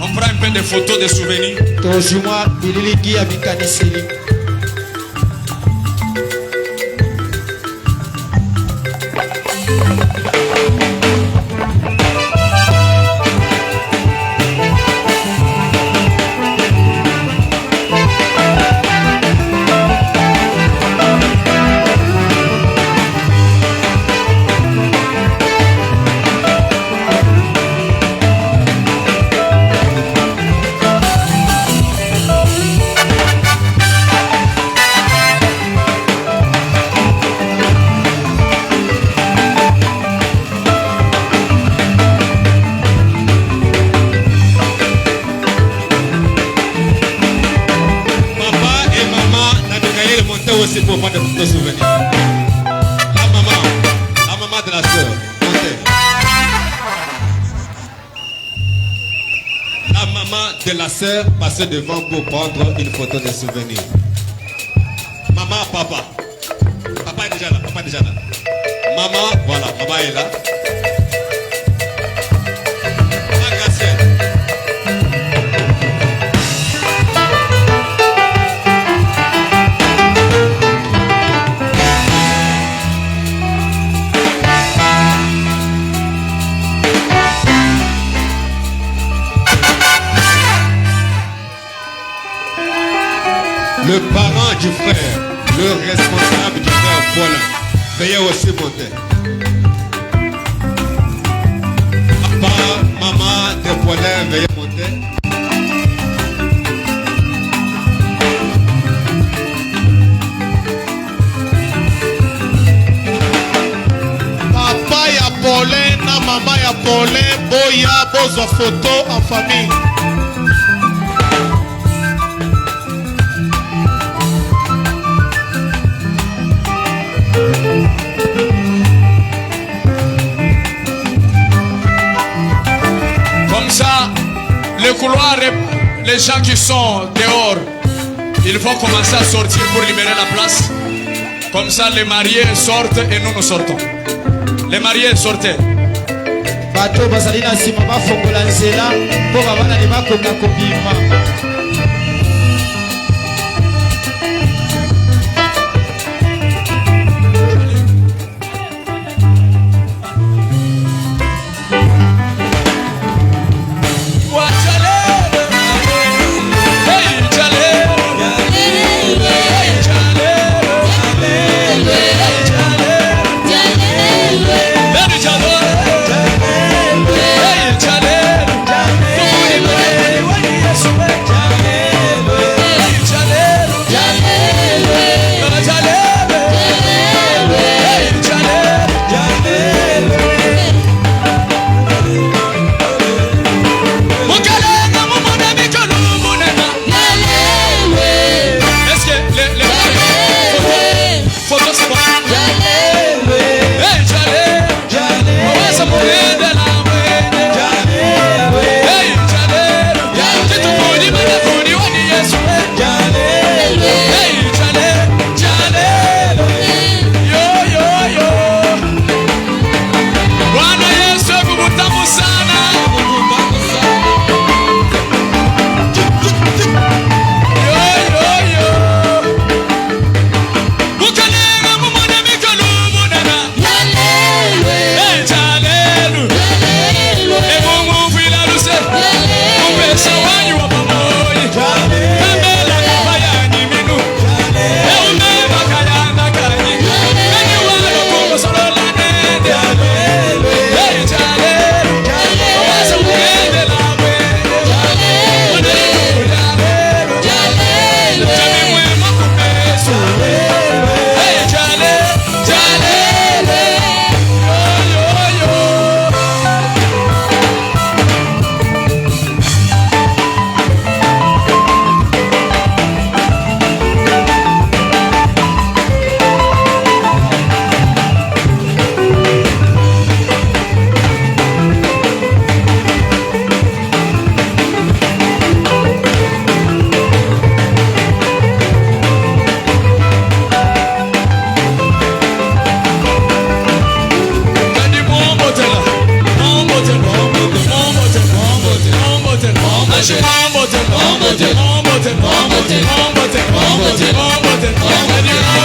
Speaker 2: On prend un peu de photos de souvenirs.
Speaker 8: Aussi pour prendre des souvenirs. La maman de la soeur, montez. La maman de la soeur passez devant pour prendre une photo de souvenir. Maman, papa. Papa est déjà là. Maman, voilà, maman est là. Maman Gracielle. Le parent du frère, le responsable du frère Paulin, veuillez aussi monter. Papa, maman de Paulin, veuillez monter.
Speaker 1: Papa ya Paulin na maman ya Paulin, boya bozwa photo en famille.
Speaker 2: Comme ça, le couloir, les gens qui sont dehors, ils vont commencer à sortir pour libérer la place. Comme ça, les mariés sortent et nous sortons. Les mariés, sortez.
Speaker 3: Bato bazali na sima bafongola nzela mpo babana ne bakoka kobima.
Speaker 6: beauté, oh beauté,